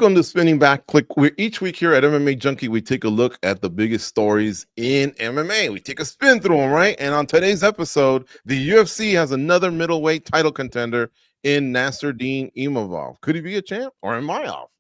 Welcome to Spinning Back Clique. Each week here at MMA Junkie, we take a look at the biggest stories in MMA. We take a spin through them, right? And on today's episode, the UFC has another middleweight title contender in Nassourdine Imavov. Could he be a champ, or am I off?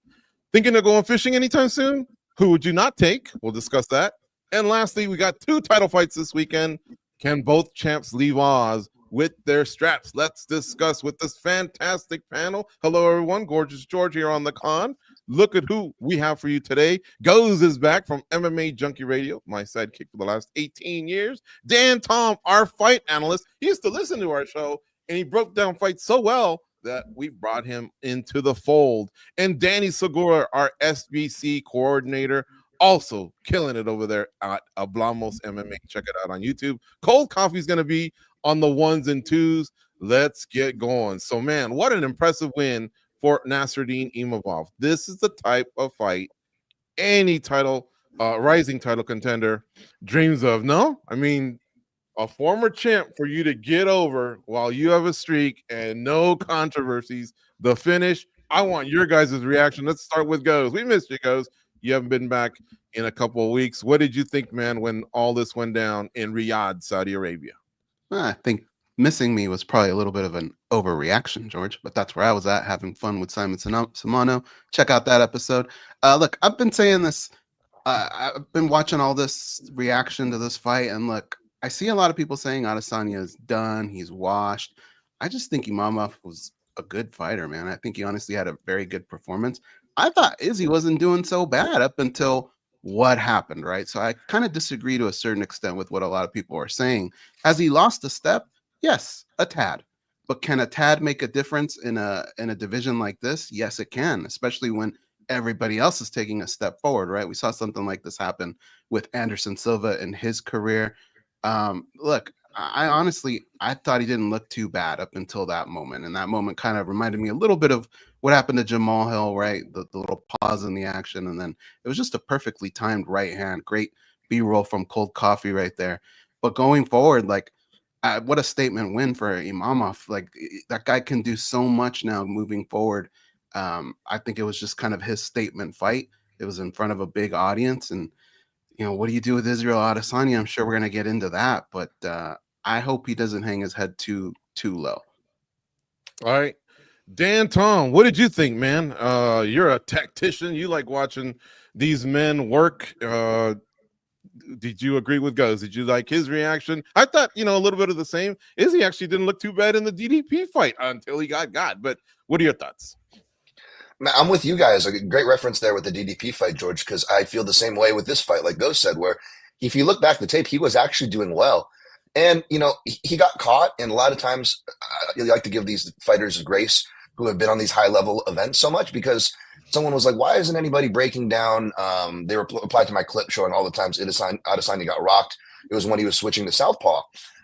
Thinking of going fishing anytime soon? Who would you not take? We'll discuss that. And lastly, we got two title fights this weekend. Can both champs leave Oz with their straps? Let's discuss with this fantastic panel. Hello, everyone. Gorgeous George here on the con. Look at who we have for you today. Goes is back from MMA Junkie Radio, my sidekick for the last 18 years. Dan Tom, our fight analyst. He used to listen to our show, and he broke down fights so well that we brought him into the fold. And Danny Segura, our SBC coordinator, also killing it over there at Hablamos MMA. Check it out on YouTube. Cold Coffee is going to be on the ones and twos. Let's get going. So, man, what an impressive win for Nassourdine Imavov. This is the type of fight any title, rising title contender dreams of. No? I mean, a former champ for you to get over while you have a streak and no controversies. The finish. I want your guys' reaction. Let's start with Goes. We missed you, Goes. You haven't been back in a couple of weeks. What did you think, man, when all this went down in Riyadh, Saudi Arabia? I think missing me was probably a little bit of an overreaction, George, but that's where I was at, having fun with Simon Simano. Check out that episode. Look, I've been saying this. I've been watching all this reaction to this fight, and look, I see a lot of people saying Adesanya is done. He's washed. I just think Imavov was a good fighter, man. I think he honestly had a very good performance. I thought Izzy wasn't doing so bad up until what happened, right? So I kind of disagree to a certain extent with what a lot of people are saying. Has he lost a step? Yes, a tad. But can a tad make a difference in a division like this? Yes, it can, especially when everybody else is taking a step forward, right? We saw something like this happen with Anderson Silva in his career. Look, I honestly thought he didn't look too bad up until that moment. And that moment kind of reminded me a little bit of what happened to Jamal Hill, right? The little pause in the action. And then it was just a perfectly timed right hand. Great B-roll from Cold Coffee right there. But going forward, like, what a statement win for Imavov. Like, that guy can do so much now moving forward. I think it was just kind of his statement fight. It was in front of a big audience. And, you know, what do you do with Israel Adesanya? I'm sure we're going to get into that. But I hope he doesn't hang his head too low. All right. Dan Tom, what did you think, man? You're a tactician. You like watching these men work. Did you agree with Goes? Did you like his reaction? I thought, a little bit of the same. Izzy actually didn't look too bad in the DDP fight until he got. But what are your thoughts? I'm with you guys. A great reference there with the DDP fight, George, because I feel the same way with this fight, like Goes said, where if you look back the tape, he was actually doing well. And, he got caught. And a lot of times you like to give these fighters grace who have been on these high-level events so much, because someone was like, why isn't anybody breaking down? They replied to my clip showing all the times Adesanya got rocked. It was when he was switching to southpaw.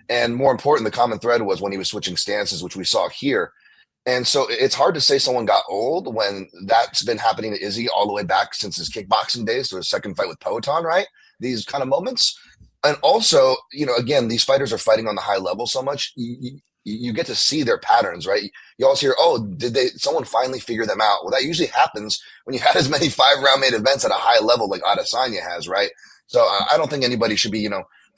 And more important, the common thread was when he was switching stances, which we saw here. And so it's hard to say someone got old when that's been happening to Izzy all the way back since his kickboxing days to his second fight with Poatan, right? These kind of moments. And also, again, these fighters are fighting on the high level so much. You get to see their patterns, right? You always hear, did someone finally figure them out? Well, that usually happens when you had as many 5-round main events at a high level like Adesanya has, right? So I don't think anybody should be,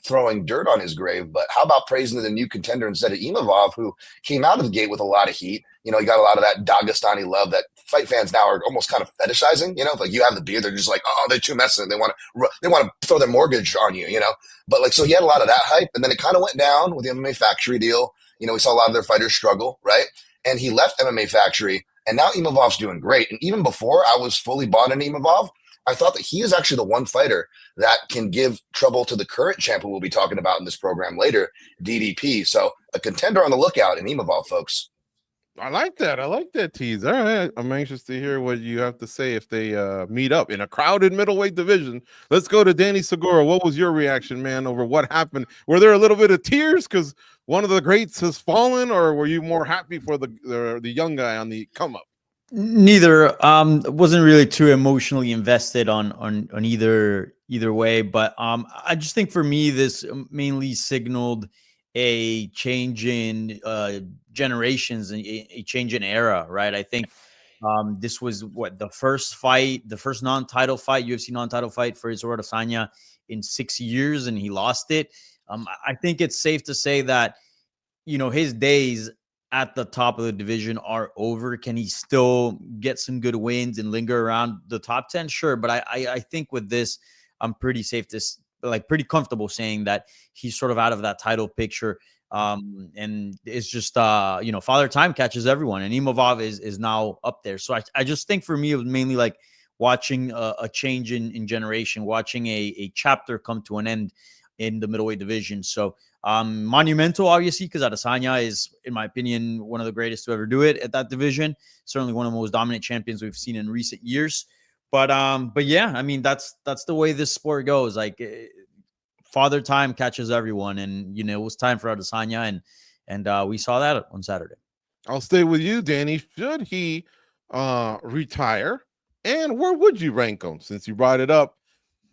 throwing dirt on his grave. But how about praising the new contender instead of Imavov, who came out of the gate with a lot of heat? He got a lot of that Dagestani love that fight fans now are almost kind of fetishizing. Like you have the beer, they're just like, oh, they're too messy. They want to throw their mortgage on you, But so he had a lot of that hype, and then it kind of went down with the MMA Factory deal. We saw a lot of their fighters struggle, right? And he left MMA Factory, and now Imavov's doing great. And even before I was fully bought into Imavov, I thought that he is actually the one fighter that can give trouble to the current champ who we'll be talking about in this program later, DDP. So a contender on the lookout in Imavov, folks. I like that tease. All right. I'm anxious to hear what you have to say if they meet up in a crowded middleweight division. Let's go to Danny Segura. What was your reaction, man, over what happened? Were there a little bit of tears because one of the greats has fallen, or were you more happy for the young guy on the come up? Neither. Wasn't really too emotionally invested on either way, but I just think for me this mainly signaled a change in generations and a change in era, right? I think This was what the first non-title fight, UFC non-title fight for Israel Adesanya in 6 years, and he lost it. I think it's safe to say that, his days at the top of the division are over. Can he still get some good wins and linger around the top 10? Sure. But I think with this, I'm pretty safe to pretty comfortable saying that he's sort of out of that title picture. And it's just, Father Time catches everyone, and Imavov is now up there. So I just think for me, it was mainly like watching a change in generation, watching a chapter come to an end in the middleweight division. So monumental, obviously, because Adesanya is, in my opinion, one of the greatest to ever do it at that division. Certainly one of the most dominant champions we've seen in recent years. But yeah, I mean, that's the way this sport goes. Like, Father Time catches everyone, and it was time for Adesanya, and we saw that on Saturday. I'll stay with you, Danny. Should he retire, and where would you rank him, since you brought it up?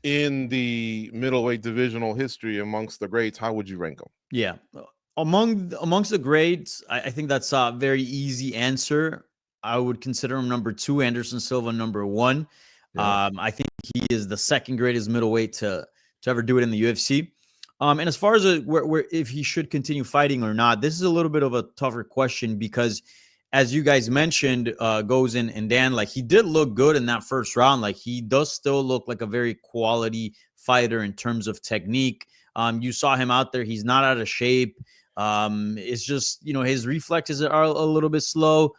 In the middleweight divisional history amongst the greats, how would you rank them? Yeah, amongst the greats, I think that's a very easy answer. I would consider him number 2, Anderson Silva number 1. Yeah. I think he is the second greatest middleweight to ever do it in the UFC. And as far as where if he should continue fighting or not, this is a little bit of a tougher question because, as you guys mentioned, Goes and Dan, like, he did look good in that first round. Like, he does still look like a very quality fighter in terms of technique. You saw him out there. He's not out of shape. It's just, his reflexes are a little bit slow.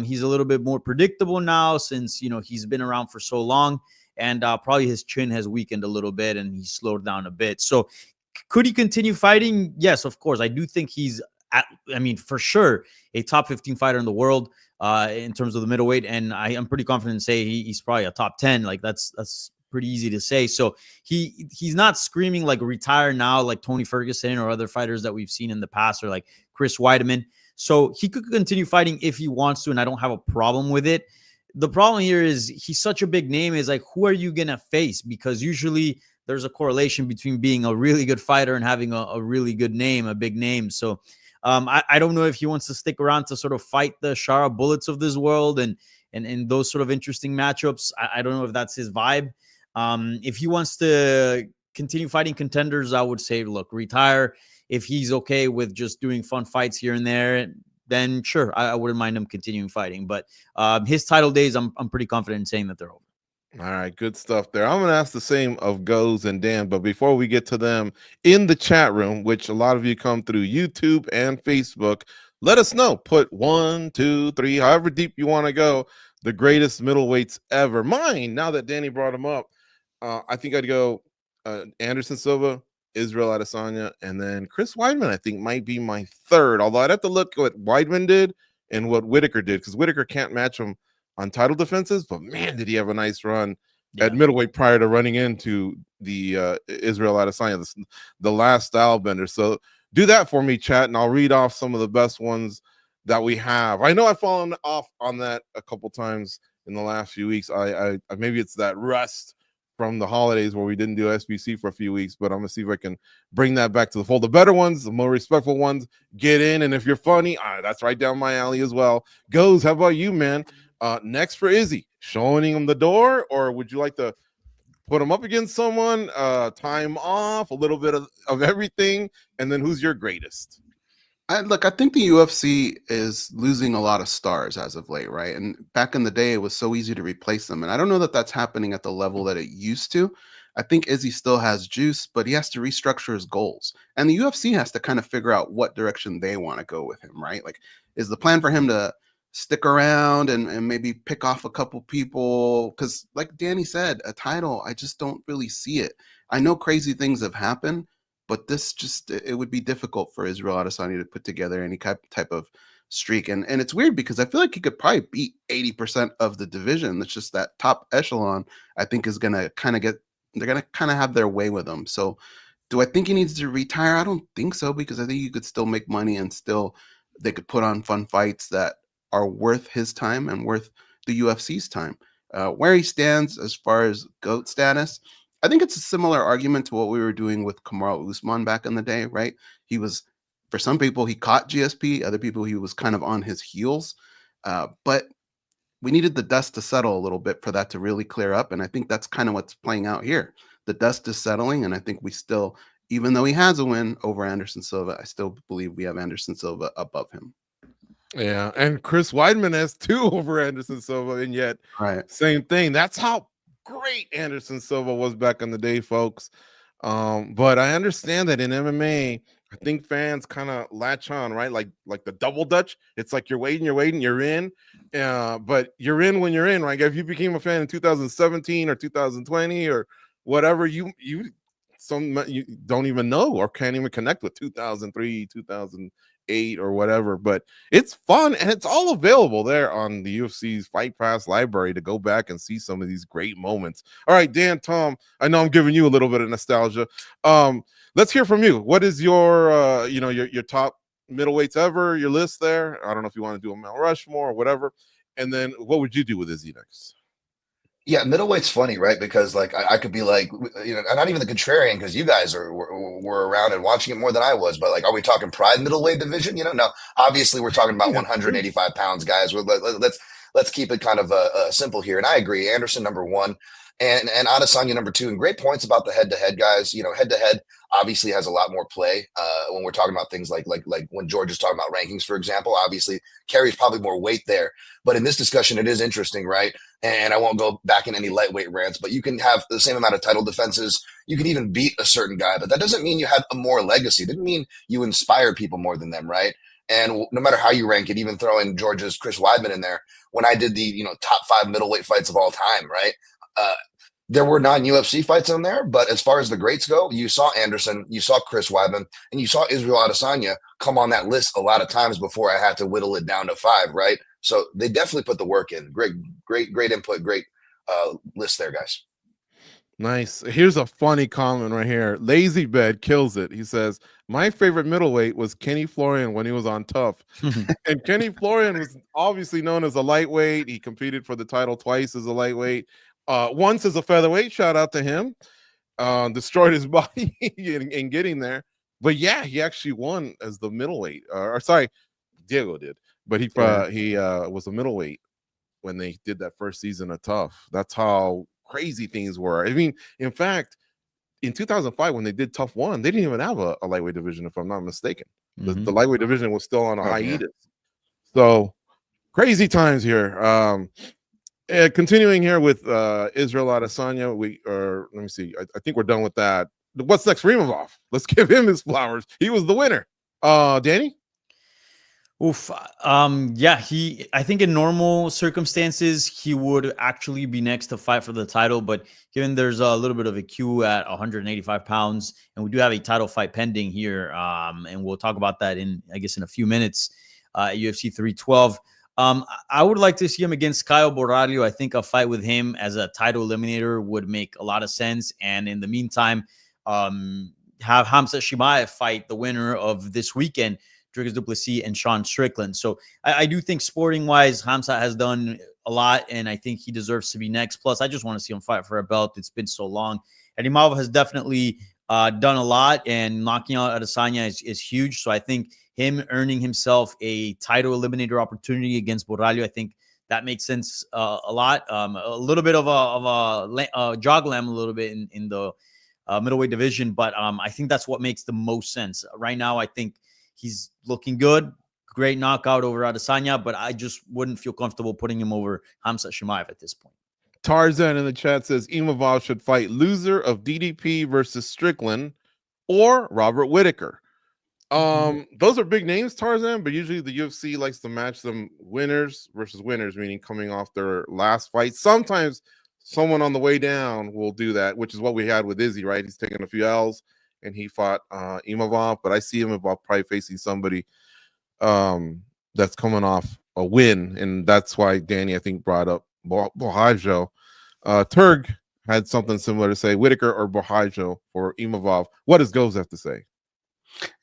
He's a little bit more predictable now since, he's been around for so long. And probably his chin has weakened a little bit and he slowed down a bit. So could he continue fighting? Yes, of course. I do think he's for sure, a top 15 fighter in the world in terms of the middleweight. And I am pretty confident to say he's probably a top 10. Like, that's pretty easy to say. So he's not screaming like retire now, like Tony Ferguson or other fighters that we've seen in the past, or like Chris Weidman. So he could continue fighting if he wants to, and I don't have a problem with it. The problem here is he's such a big name. Is like, who are you going to face? Because usually there's a correlation between being a really good fighter and having a really good name, a big name. So I don't know if he wants to stick around to sort of fight the Shara Bullets of this world and those sort of interesting matchups. I don't know if that's his vibe. If he wants to continue fighting contenders, I would say, look, retire. If he's okay with just doing fun fights here and there, then sure, I wouldn't mind him continuing fighting. But his title days, I'm pretty confident in saying that they're over. All right, good stuff there. I'm going to ask the same of Goes and Dan, but before we get to them in the chat room, which a lot of you come through YouTube and Facebook, let us know. Put 1, 2, 3, however deep you want to go, the greatest middleweights ever. Mine, now that Danny brought him up, I think I'd go Anderson Silva, Israel Adesanya, and then Chris Weidman, I think, might be my third, although I'd have to look at what Weidman did and what Whitaker did, because Whitaker can't match him on title defenses, but man, did he have a nice run at middleweight prior to running into the Israel Adesanya, the last style bender. So do that for me, chat, and I'll read off some of the best ones that we have. I know I've fallen off on that a couple times in the last few weeks. I maybe it's that rust from the holidays where we didn't do SBC for a few weeks, but I'm gonna see if I can bring that back to the fold. The better ones, the more respectful ones, get in, and if you're funny, that's right down my alley as well. Goes, how about you, man? Next for Izzy, showing him the door, or would you like to put him up against someone? Time off, a little bit of everything, and then who's your greatest? I think the UFC is losing a lot of stars as of late, right? And back in the day, it was so easy to replace them. And I don't know that that's happening at the level that it used to. I think Izzy still has juice, but he has to restructure his goals. And the UFC has to kind of figure out what direction they want to go with him, right? Like, is the plan for him to stick around and maybe pick off a couple people? Because like Danny said, a title, I just don't really see it. I know crazy things have happened, but this just, it would be difficult for Israel Adesanya to put together any type of streak. And it's weird because I feel like he could probably beat 80% of the division. That's just that top echelon, I think, is going to kind of they're going to kind of have their way with him. So do I think he needs to retire? I don't think so, because I think you could still make money and still they could put on fun fights that are worth his time and worth the UFC's time. Where he stands as far as GOAT status, I think it's a similar argument to what we were doing with Kamaru Usman back in the day, right? He was, for some people, he caught GSP. Other people, he was kind of on his heels. But we needed the dust to settle a little bit for that to really clear up. And I think that's kind of what's playing out here. The dust is settling, and I think we still, even though he has a win over Anderson Silva, I still believe we have Anderson Silva above him. Yeah, and Chris Weidman has 2 over Anderson Silva, and yet Right. same thing. That's how great Anderson Silva was back in the day, folks. But I understand that in MMA, I think fans kind of latch on, right? Like the double dutch. It's like you're waiting, you're in. But you're in when you're in, right? If you became a fan in 2017 or 2020 or whatever, you don't even know or can't even connect with 2003, 2008 or whatever. But it's fun, and it's all available there on the UFC's Fight Pass library to go back and see some of these great moments. All right, Dan, Tom, I know I'm giving you a little bit of nostalgia. Let's hear from you. What is your your top middleweights ever, your list there? I don't know if you want to do a Mount Rushmore or whatever. And then what would you do with Izzy next? Yeah, middleweight's funny, right? Because like I could be like, not even the contrarian, because you guys were around and watching it more than I was. But like, are we talking pride middleweight division? No. Obviously, we're talking about 185 pounds, guys. Let's keep it kind of simple here. And I agree, Anderson #1, and Adesanya #2. And great points about the head to head, guys. Head to head obviously has a lot more play when we're talking about things like when George is talking about rankings, for example. Obviously, carries probably more weight there. But in this discussion, it is interesting, right? And I won't go back in any lightweight rants, but you can have the same amount of title defenses. You can even beat a certain guy, but that doesn't mean you have a more legacy. It didn't mean you inspire people more than them, right? And no matter how you rank it, even throw in George's Chris Weidman in there, when I did the top 5 middleweight fights of all time, right? There were non-UFC fights on there, but as far as the greats go, you saw Anderson, you saw Chris Weidman, and you saw Israel Adesanya come on that list a lot of times before I had to whittle it down to 5, right? So they definitely put the work in. Great input, great list there, guys. Nice. Here's a funny comment right here. Lazy Bed kills it. He says, my favorite middleweight was Kenny Florian when he was on Tough. And Kenny Florian was obviously known as a lightweight. He competed for the title twice as a lightweight. Once as a featherweight, shout out to him. Destroyed his body in getting there. But yeah, he actually won as the middleweight. Sorry, Diego did. But he was a middleweight when they did that first season of Tough. That's how crazy things were. I mean, in fact, in 2005, when they did Tough 1, they didn't even have a lightweight division, if I'm not mistaken. The lightweight division was still on a hiatus. So crazy times here. Continuing here with Israel Adesanya, let me see. I think we're done with that. What's next for Imavov? Let's give him his flowers. He was the winner. Danny? Oof. Yeah, I think in normal circumstances, he would actually be next to fight for the title. But given there's a little bit of a queue at 185 pounds, and we do have a title fight pending here, and we'll talk about that in a few minutes at UFC 312. I would like to see him against Kyle Borralho. I think a fight with him as a title eliminator would make a lot of sense. And in the meantime, have Khamzat Chimaev fight the winner of this weekend, Dricus du Plessis and Sean Strickland. So I do think sporting-wise, Khamzat has done a lot, and I think he deserves to be next. Plus, I just want to see him fight for a belt. It's been so long. And Imavov has definitely done a lot, and knocking out Adesanya is huge. So I think him earning himself a title eliminator opportunity against Borralho, I think that makes sense a lot. A little bit of a jog lamb a little bit in the middleweight division, but I think that's what makes the most sense. Right now, I think he's looking good. Great knockout over Adesanya, but I just wouldn't feel comfortable putting him over Khamzat Chimaev at this point. Tarzan in the chat says Imavov should fight loser of DDP versus Strickland or Robert Whittaker. Those are big names, Tarzan, but usually the UFC likes to match them winners versus winners, meaning coming off their last fight. Sometimes someone on the way down will do that, which is what we had with Izzy, right? He's taking a few L's and he fought Imavov, but I see Imavov probably facing somebody that's coming off a win, and that's why Danny, I think, brought up Borralho. Turg had something similar to say, Whittaker or Borralho for Imavov. What does Goes have to say?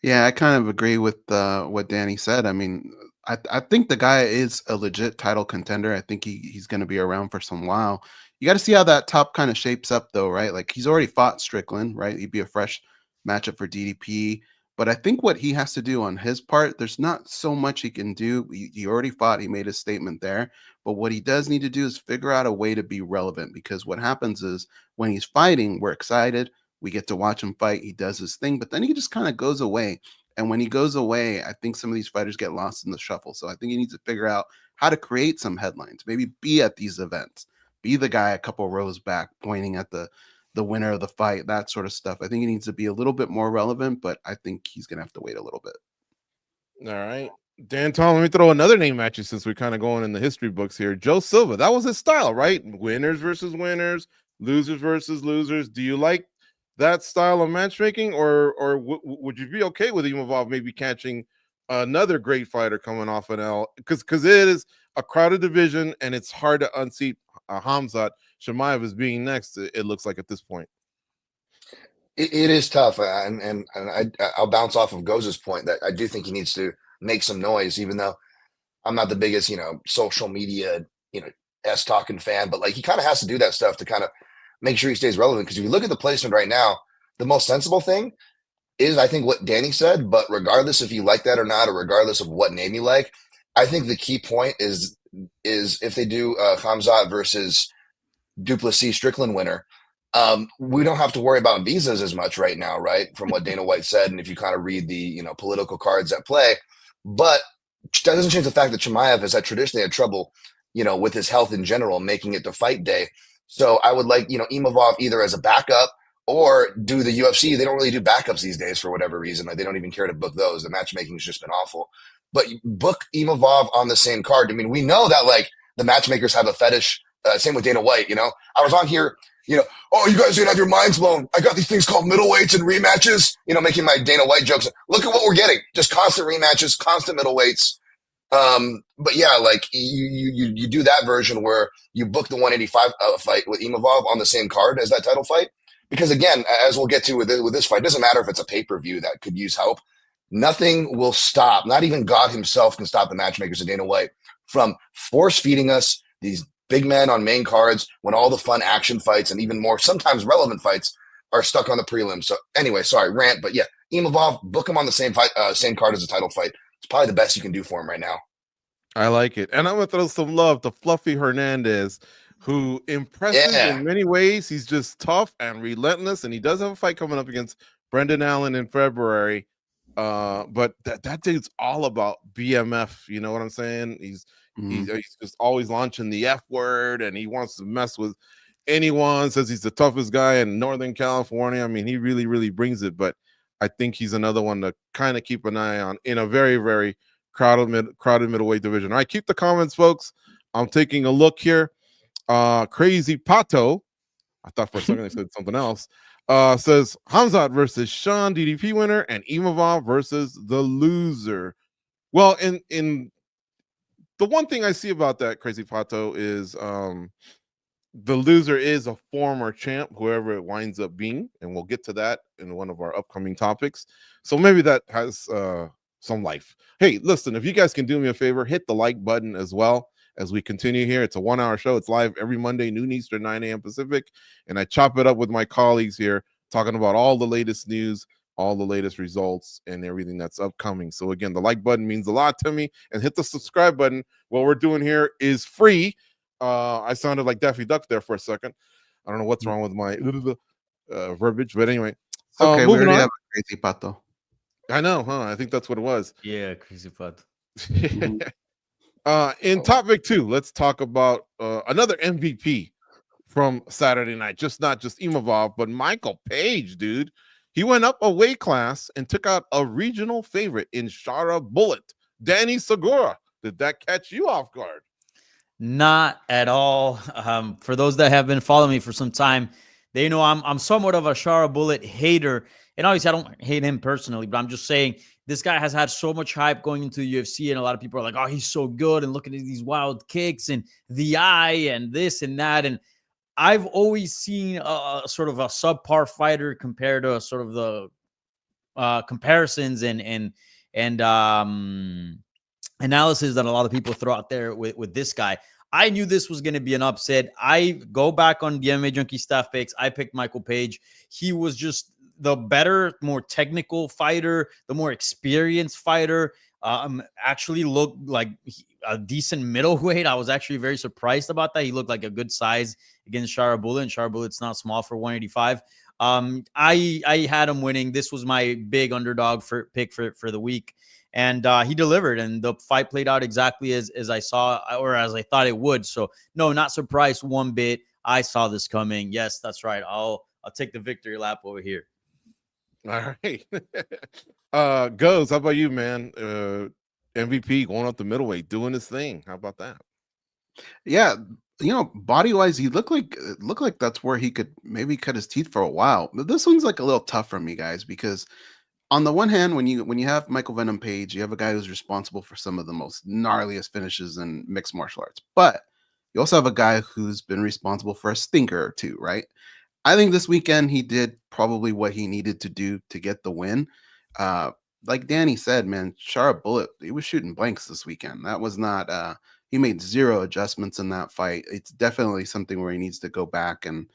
Yeah, I kind of agree with what Danny said. I mean, I think the guy is a legit title contender. I think he's going to be around for some while. You got to see how that top kind of shapes up, though, right? Like, he's already fought Strickland, right? He'd be a fresh matchup for DDP. But I think what he has to do on his part, there's not so much he can do. He already fought. He made a statement there. But what he does need to do is figure out a way to be relevant, because what happens is when he's fighting, we're excited. We get to watch him fight. He does his thing, but then he just kind of goes away. And when he goes away, I think some of these fighters get lost in the shuffle. So I think he needs to figure out how to create some headlines, maybe be at these events, be the guy a couple rows back pointing at the winner of the fight, that sort of stuff. I think he needs to be a little bit more relevant, but I think he's going to have to wait a little bit. All right. Dan Tom, let me throw another name at you since we're kind of going in the history books here. Joe Silva, that was his style, right? Winners versus winners, losers versus losers. Do you like that style of matchmaking, or would you be okay with Imavov maybe catching another great fighter coming off an L? Because it is a crowded division and it's hard to unseat Khamzat Chimaev as being next, it looks like at this point. It is tough, and I'll bounce off of Goz's point that I do think he needs to make some noise, even though I'm not the biggest, social media, talking fan, but like he kind of has to do that stuff to kind of make sure he stays relevant. Because if you look at the placement right now, the most sensible thing is, I think, what Danny said. But regardless if you like that or not, or regardless of what name you like, I think the key point is if they do Khamzat versus Duplessis Strickland winner, we don't have to worry about visas as much right now, right? From what Dana White said, and if you kind of read the political cards at play, but that doesn't change the fact that Chimaev has traditionally had trouble, with his health in general, making it to fight day. So I would like Imavov either as a backup or do the UFC. They don't really do backups these days for whatever reason. Like they don't even care to book those. The matchmaking has just been awful. But book Imavov on the same card. I mean, we know that like the matchmakers have a fetish. Same with Dana White. I was on here. Oh, you guys are gonna have your minds blown. I got these things called middleweights and rematches. Making my Dana White jokes. Look at what we're getting. Just constant rematches, constant middleweights. But yeah, like you do that version where you book the 185 fight with Imavov on the same card as that title fight. Because again, as we'll get to with this fight, it doesn't matter if it's a pay-per-view that could use help. Nothing will stop. Not even God himself can stop the matchmakers of Dana White from force feeding us these big men on main cards when all the fun action fights and even more sometimes relevant fights are stuck on the prelims. So anyway, sorry, rant, but yeah, Imavov, book him on the same card as a title fight. It's probably the best you can do for him right now. I like it. And I'm going to throw some love to Fluffy Hernandez, who impresses in many ways. He's just tough and relentless, and he does have a fight coming up against Brendan Allen in February. But that dude's all about BMF. You know what I'm saying? He's just always launching the F word, and he wants to mess with anyone. Says he's the toughest guy in Northern California. I mean, he really, really brings it. But I think he's another one to kind of keep an eye on in a very, very crowded middleweight division. All right, keep the comments, folks. I'm taking a look here. Crazy Pato, I thought for a second they said something else. Says Khamzat versus Sean, DDP winner, and Imavov versus the loser. Well, in the one thing I see about that, Crazy Pato, is the loser is a former champ, whoever it winds up being, and we'll get to that in one of our upcoming topics. So maybe that has some life. Hey, listen, if you guys can do me a favor, hit the like button as well as we continue here. It's a 1 hour show. It's live every Monday, noon Eastern, 9 a.m. Pacific. And I chop it up with my colleagues here, talking about all the latest news, all the latest results, and everything that's upcoming. So again, the like button means a lot to me. And hit the subscribe button. What we're doing here is free. I sounded like Daffy Duck there for a second. I don't know what's wrong with my verbiage, but anyway. Okay, we already have a Crazy Pato. I know, huh? I think that's what it was. Yeah, Crazy Pato. In topic 2, let's talk about another MVP from Saturday night. Not just Imavov, but Michael Page, dude. He went up a weight class and took out a regional favorite in Shara Bullet, Danny Segura. Did that catch you off guard? Not at all. For those that have been following me for some time, they know I'm somewhat of a Shara Bullet hater. And obviously, I don't hate him personally, but I'm just saying this guy has had so much hype going into the UFC, and a lot of people are like, oh, he's so good, and looking at these wild kicks and the eye and this and that. And I've always seen a sort of a subpar fighter compared to sort of the comparisons and analysis that a lot of people throw out there with this guy. I knew this was going to be an upset. I go back on the MMA Junkie staff picks. I picked Michael Page. He was just the better, more technical fighter, the more experienced fighter. Actually looked like a decent middleweight. I was actually very surprised about that. He looked like a good size against Sharabula, and Sharabula's not small for 185. I had him winning. This was my big underdog pick for the week, and he delivered. And the fight played out exactly as I saw, or as I thought it would. So no, not surprised one bit. I saw this coming. Yes, that's right. I'll take the victory lap over here. All right. Goes, how about you, man? MVP going up the middleweight, doing his thing. How about that? Yeah, body wise, he looked like that's where he could maybe cut his teeth for a while. But this one's like a little tough for me, guys, because on the one hand, when you have Michael Venom Page, you have a guy who's responsible for some of the most gnarliest finishes in mixed martial arts. But you also have a guy who's been responsible for a stinker or two, right? I think this weekend he did probably what he needed to do to get the win. Like Danny said, man, Sharp Bullet, he was shooting blanks this weekend. That was not he made zero adjustments in that fight. It's definitely something where he needs to go back and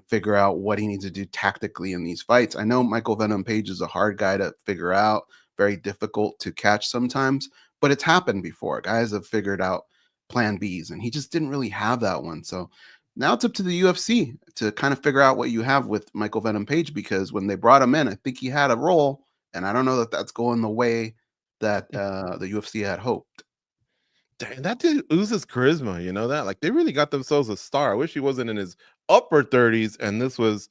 figure out what he needs to do tactically in these fights. I know Michael Venom Page is a hard guy to figure out, very difficult to catch sometimes, but it's happened before. Guys have figured out plan Bs, and he just didn't really have that one. So now it's up to the UFC to kind of figure out what you have with Michael Venom Page, because when they brought him in, I think he had a role, and I don't know that that's going the way that the UFC had hoped. Dang, that dude oozes charisma, you know that? Like, they really got themselves a star. I wish he wasn't in his upper 30s and this was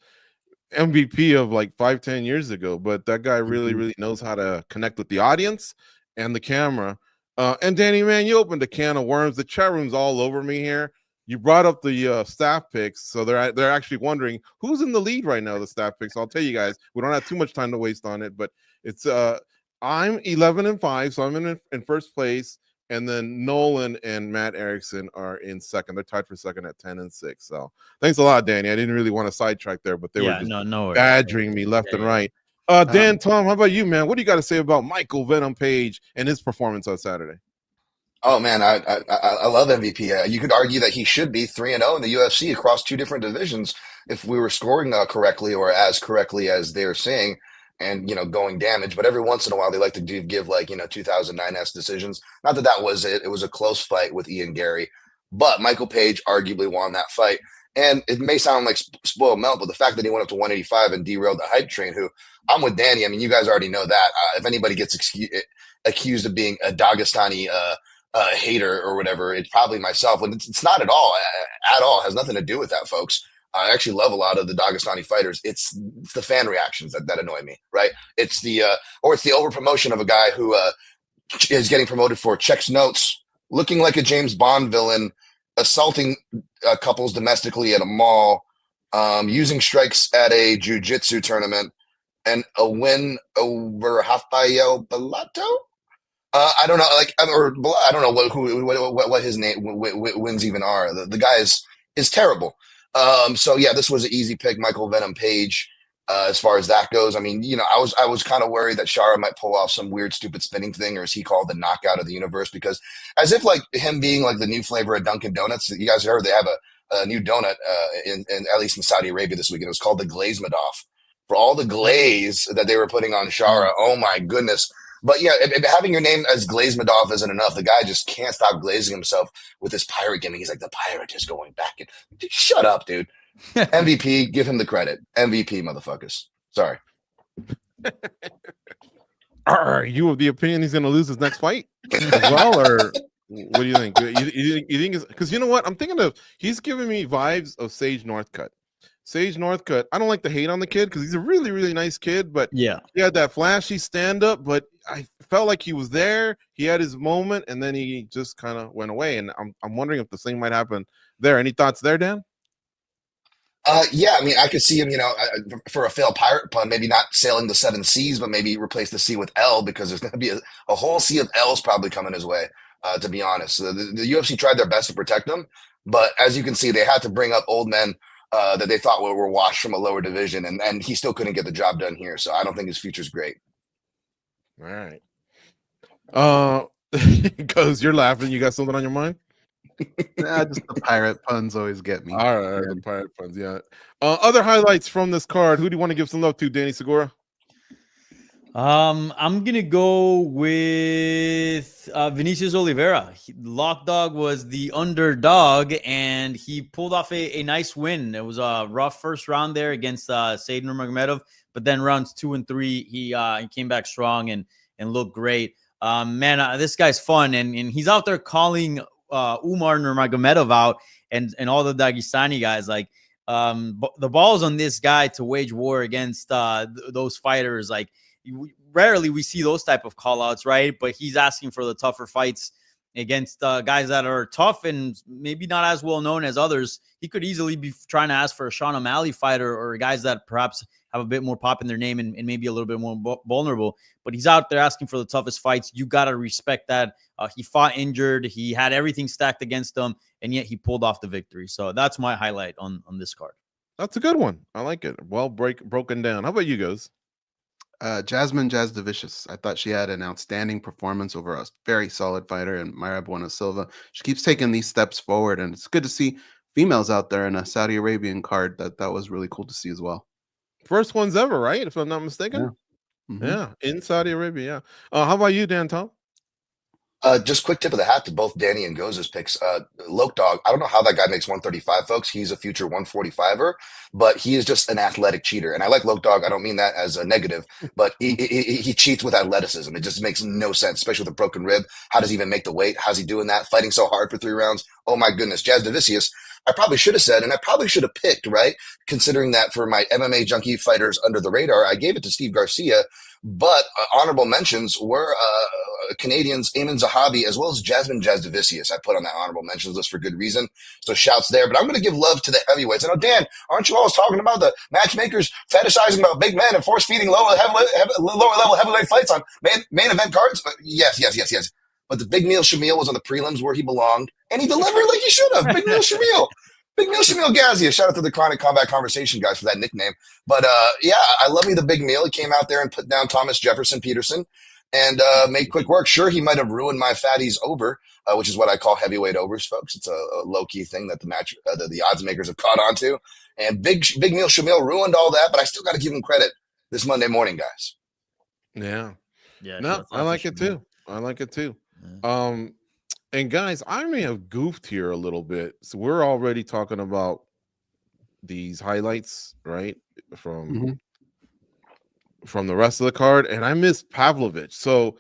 MVP of like 5-10 years ago, but that guy really knows how to connect with the audience and the camera. And Danny, man, you opened a can of worms. The chat room's all over me here. You brought up the staff picks, so they're actually wondering who's in the lead right now. The staff picks. I'll tell you guys, we don't have too much time to waste on it, but it's I'm 11-5, so I'm in first place, and then Nolan and Matt Erickson are in second. They're tied for second at 10-6. So thanks a lot, Danny. I didn't really want to sidetrack there, but they were just badgering me left and right. Dan, Tom, how about you, man? What do you got to say about Michael Venom Page and his performance on Saturday? Oh man, I love MVP. You could argue that he should be 3-0 in the UFC across two different divisions if we were scoring correctly, or as correctly as they're saying, and going damage. But every once in a while, they like to give like 2009-esque decisions. Not that that was it. It was a close fight with Ian Gary, but Michael Page arguably won that fight. And it may sound like spoiled milk, but the fact that he went up to 185 and derailed the hype train, who I'm with Danny. I mean, you guys already know that. If anybody gets accused of being a Dagestani hater or whatever, it's probably myself. When it's not at all. It has nothing to do with that, folks. I actually love a lot of the Dagestani fighters. It's the fan reactions that annoy me, right? It's the over promotion of a guy who is getting promoted for checks notes, looking like a James Bond villain, assaulting couples domestically at a mall, using strikes at a jiu-jitsu tournament, and a win over Rafael Bellato. I don't know, I don't know what his name wins even are. The guy is terrible. So yeah, this was an easy pick, Michael Venom Page. As far as that goes, I mean, I was kind of worried that Shara might pull off some weird, stupid spinning thing, or as he called the knockout of the universe, because as if like him being like the new flavor of Dunkin' Donuts. You guys heard they have a new donut in at least in Saudi Arabia this weekend. It was called the Glaze Madoff, for all the glaze that they were putting on Shara. Oh my goodness. But yeah, if having your name as Glaze Madoff isn't enough, the guy just can't stop glazing himself with his pirate gimmick. He's like, the pirate is going back. Shut up, dude. MVP, give him the credit. MVP, motherfuckers. Sorry. Are you of the opinion he's going to lose his next fight as well, or what do you think? You think because you know what? I'm thinking of, he's giving me vibes of Sage Northcutt. Sage Northcutt, I don't like to hate on the kid because he's a really nice kid, but yeah, he had that flashy stand-up, but I felt like he was there. He had his moment, and then he just kind of went away. And I'm wondering if the same might happen there. Any thoughts there, Dan? Yeah, I mean, I could see him, for a failed pirate pun, maybe not sailing the 7 seas, but maybe replace the C with L, because there's going to be a whole sea of L's probably coming his way, to be honest. The UFC tried their best to protect him, but as you can see, they had to bring up old men that they thought were washed from a lower division, and he still couldn't get the job done here. So I don't think his future's great. All right. Because you're laughing. You got something on your mind? Just the pirate puns always get me. All right, the pirate puns. Yeah. Other highlights from this card. Who do you want to give some love to, Danny Segura? I'm gonna go with Vinicius Oliveira. Lock Dog was the underdog, and he pulled off a nice win. It was a rough first round there against Said Nurmagomedov, but then rounds 2 and 3, he came back strong and looked great. Man, this guy's fun, and he's out there calling Umar Nurmagomedov out and all the Dagestani guys. Like, the ball's on this guy to wage war against those fighters. Like, rarely we see those type of call outs, right? But he's asking for the tougher fights against guys that are tough and maybe not as well known as others. He could easily be trying to ask for a Sean O'Malley fighter or guys that perhaps have a bit more pop in their name and maybe a little bit more vulnerable. But he's out there asking for the toughest fights. You got to respect that. He fought injured. He had everything stacked against him, and yet he pulled off the victory. So that's my highlight on this card. That's a good one. I like it. Well broken down. How about you guys? Jasmine Jasdavicius. I thought she had an outstanding performance over a very solid fighter in Mayra Bueno Silva. She keeps taking these steps forward, and it's good to see females out there in a Saudi Arabian card. That was really cool to see as well. First ones ever, right? If I'm not mistaken. Yeah, in Saudi Arabia. Yeah. How about you, Dan Tom? Just quick tip of the hat to both Danny and Goza's picks. Loke Dog, I don't know how that guy makes 135, folks. He's a future 145er, but he is just an athletic cheater. And I like Loke Dog. I don't mean that as a negative, but he cheats with athleticism. It just makes no sense, especially with a broken rib. How does he even make the weight? How's he doing that? Fighting so hard for 3 rounds. Oh my goodness. Jasdavicius, I probably should have said, and I probably should have picked, right? Considering that for my MMA junkie fighters under the radar, I gave it to Steve Garcia, but honorable mentions were Canadians Eamon Zahabi as well as Jasmine Jasdavicius. I put on that honorable mentions list for good reason. So shouts there. But I'm going to give love to the heavyweights. I know, Dan, aren't you always talking about the matchmakers fetishizing about big men and force feeding lower level heavyweight fights on main event cards? Yes. But the Big Meal Shamil was on the prelims where he belonged, and he delivered like he should have. Big Meal Shamil. Big Meal Shamil Gazia. Shout out to the Chronic Combat Conversation guys for that nickname. But yeah, I love me the Big Meal. He came out there and put down Thomas Jefferson Peterson and made quick work. Sure, he might have ruined my fatties over, which is what I call heavyweight overs, folks. It's a low-key thing that the odds makers have caught on to. And Big Meal Shamil ruined all that, but I still got to give him credit this Monday morning, guys. Yeah. No, I like it too. I like it too. Yeah. And guys, I may have goofed here a little bit. So we're already talking about these highlights, right? From the rest of the card, and I missed Pavlovich. So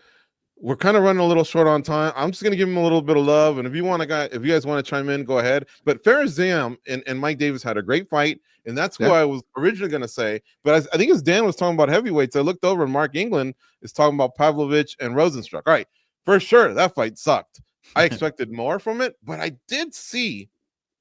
we're kind of running a little short on time. I'm just gonna give him a little bit of love. And if you guys want to chime in, go ahead. But Farazam and Mike Davis had a great fight, and that's who I was originally gonna say. But I think as Dan was talking about heavyweights, I looked over and Mark England is talking about Pavlovich and Rosenstruck. All right, for sure, that fight sucked. I expected more from it, but I did see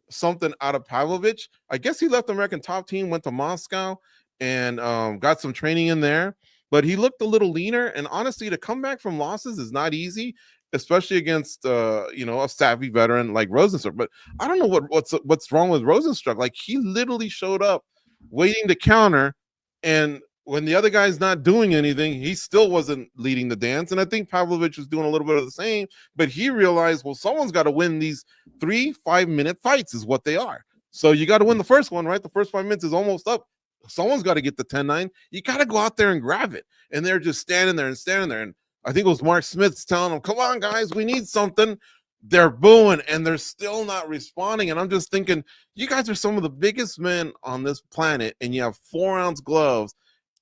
something out of Pavlovich. I guess he left the American Top Team, went to Moscow, and got some training in there. But he looked a little leaner. And honestly, to come back from losses is not easy, especially against a savvy veteran like Rosenstruck. But I don't know what's wrong with Rosenstruck. Like, he literally showed up waiting to counter, and when the other guy's not doing anything, he still wasn't leading the dance. And I think Pavlovich was doing a little bit of the same, but he realized, well, someone's got to win these 3 5-minute fights is what they are. So you got to win the first one, right? The first 5 minutes is almost up. Someone's got to get the 10-9. You got to go out there and grab it. And they're just standing there. And I think it was Mark Smith's telling them, come on, guys, we need something. They're booing, and they're still not responding. And I'm just thinking, you guys are some of the biggest men on this planet, and you have 4-ounce gloves,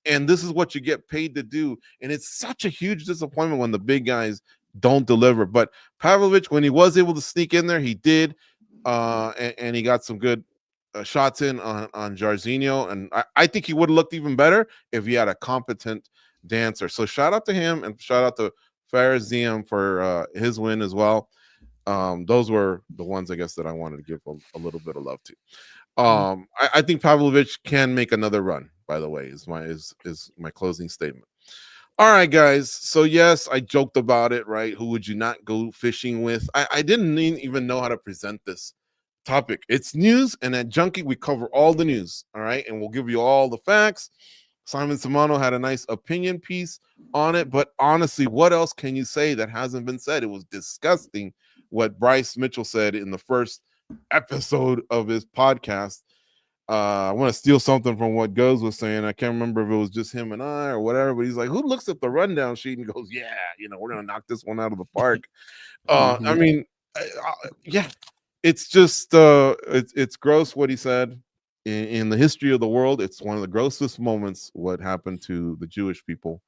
and this is what you get paid to do. And it's such a huge disappointment when the big guys don't deliver. But Pavlovich, when he was able to sneak in there, he did. And he got some good shots in on Jairzinho. And I think he would have looked even better if he had a competent dancer. So shout out to him, and shout out to Farazam for his win as well. Those were the ones, I guess, that I wanted to give a little bit of love to. I think Pavlovich can make another run, by the way, is my closing statement. All right, guys. So yes, I joked about it, right? Who would you not go fishing with? I didn't even know how to present this topic. It's news, and at Junkie, we cover all the news, all right? And we'll give you all the facts. Simon Simano had a nice opinion piece on it, but honestly, what else can you say that hasn't been said? It was disgusting what Bryce Mitchell said in the first episode of his podcast. I want to steal something from what Goes was saying. I can't remember if it was just him and I or whatever, but he's like, who looks at the rundown sheet and goes, yeah, we're going to knock this one out of the park. I mean, yeah, it's just, it's gross what he said. In the history of the world, it's one of the grossest moments what happened to the Jewish people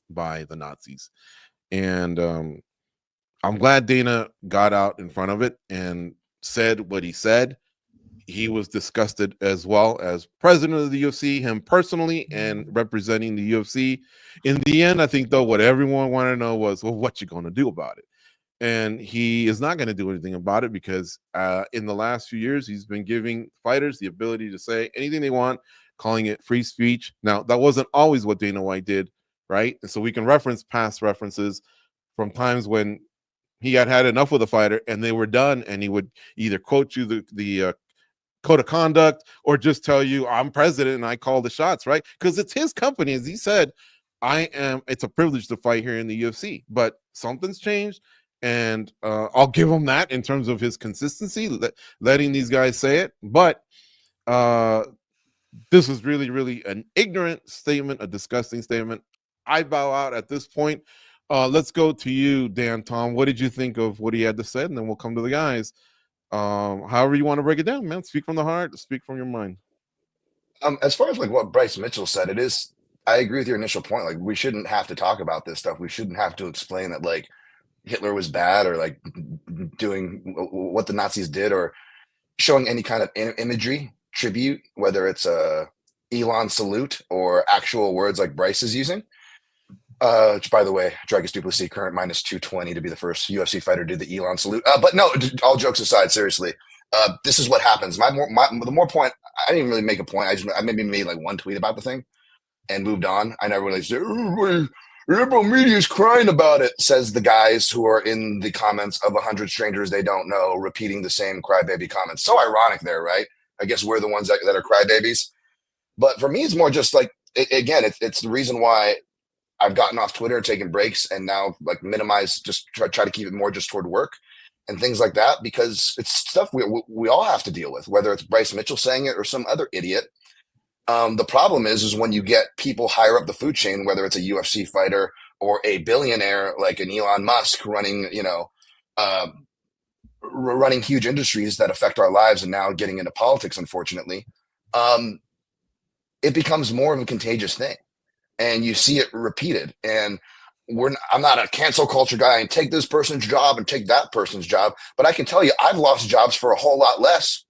by the Nazis. And I'm glad Dana got out in front of it and said what he said. He was disgusted as well as president of the UFC, him personally, and representing the UFC. In the end, I think, though, what everyone wanted to know was, well, what you going to do about it? And he is not going to do anything about it because in the last few years, he's been giving fighters the ability to say anything they want, calling it free speech. Now, that wasn't always what Dana White did, right? And so we can reference past references from times when he had enough with a fighter and they were done, and he would either quote you the code of conduct or just tell you, I'm president and I call the shots, right? Because it's his company. As he said, it's a privilege to fight here in the UFC, but something's changed. And I'll give him that in terms of his consistency, letting these guys say it. But this is really, really an ignorant statement, a disgusting statement. I bow out at this point. Let's go to you, Dan Tom. What did you think of what he had to say? And then we'll come to the guys. However you want to break it down, man. Speak from the heart, speak from your mind. As far as like what Bryce Mitchell said, I agree with your initial point. Like, we shouldn't have to talk about this stuff. We shouldn't have to explain that like Hitler was bad or like doing what the Nazis did or showing any kind of imagery, tribute, whether it's a Elon salute or actual words like Bryce is using. Which, by the way, Dragos Duplessis, current minus 220 to be the first UFC fighter to do the Elon salute. But no, all jokes aside, seriously, this is what happens. The more point, I didn't even really make a point. I maybe made like one tweet about the thing and moved on. I never really said, liberal media is crying about it, says the guys who are in the comments of 100 strangers they don't know, repeating the same crybaby comments. So ironic there, right? I guess we're the ones that are crybabies. But for me, it's more just like, it's the reason why I've gotten off Twitter and taken breaks and now like minimize, just try to keep it more just toward work and things like that, because it's stuff we all have to deal with, whether it's Bryce Mitchell saying it or some other idiot. The problem is when you get people higher up the food chain, whether it's a UFC fighter or a billionaire like an Elon Musk running, running huge industries that affect our lives and now getting into politics, unfortunately, it becomes more of a contagious thing. And you see it repeated. And I'm not a cancel culture guy and take this person's job and take that person's job. But I can tell you, I've lost jobs for a whole lot less.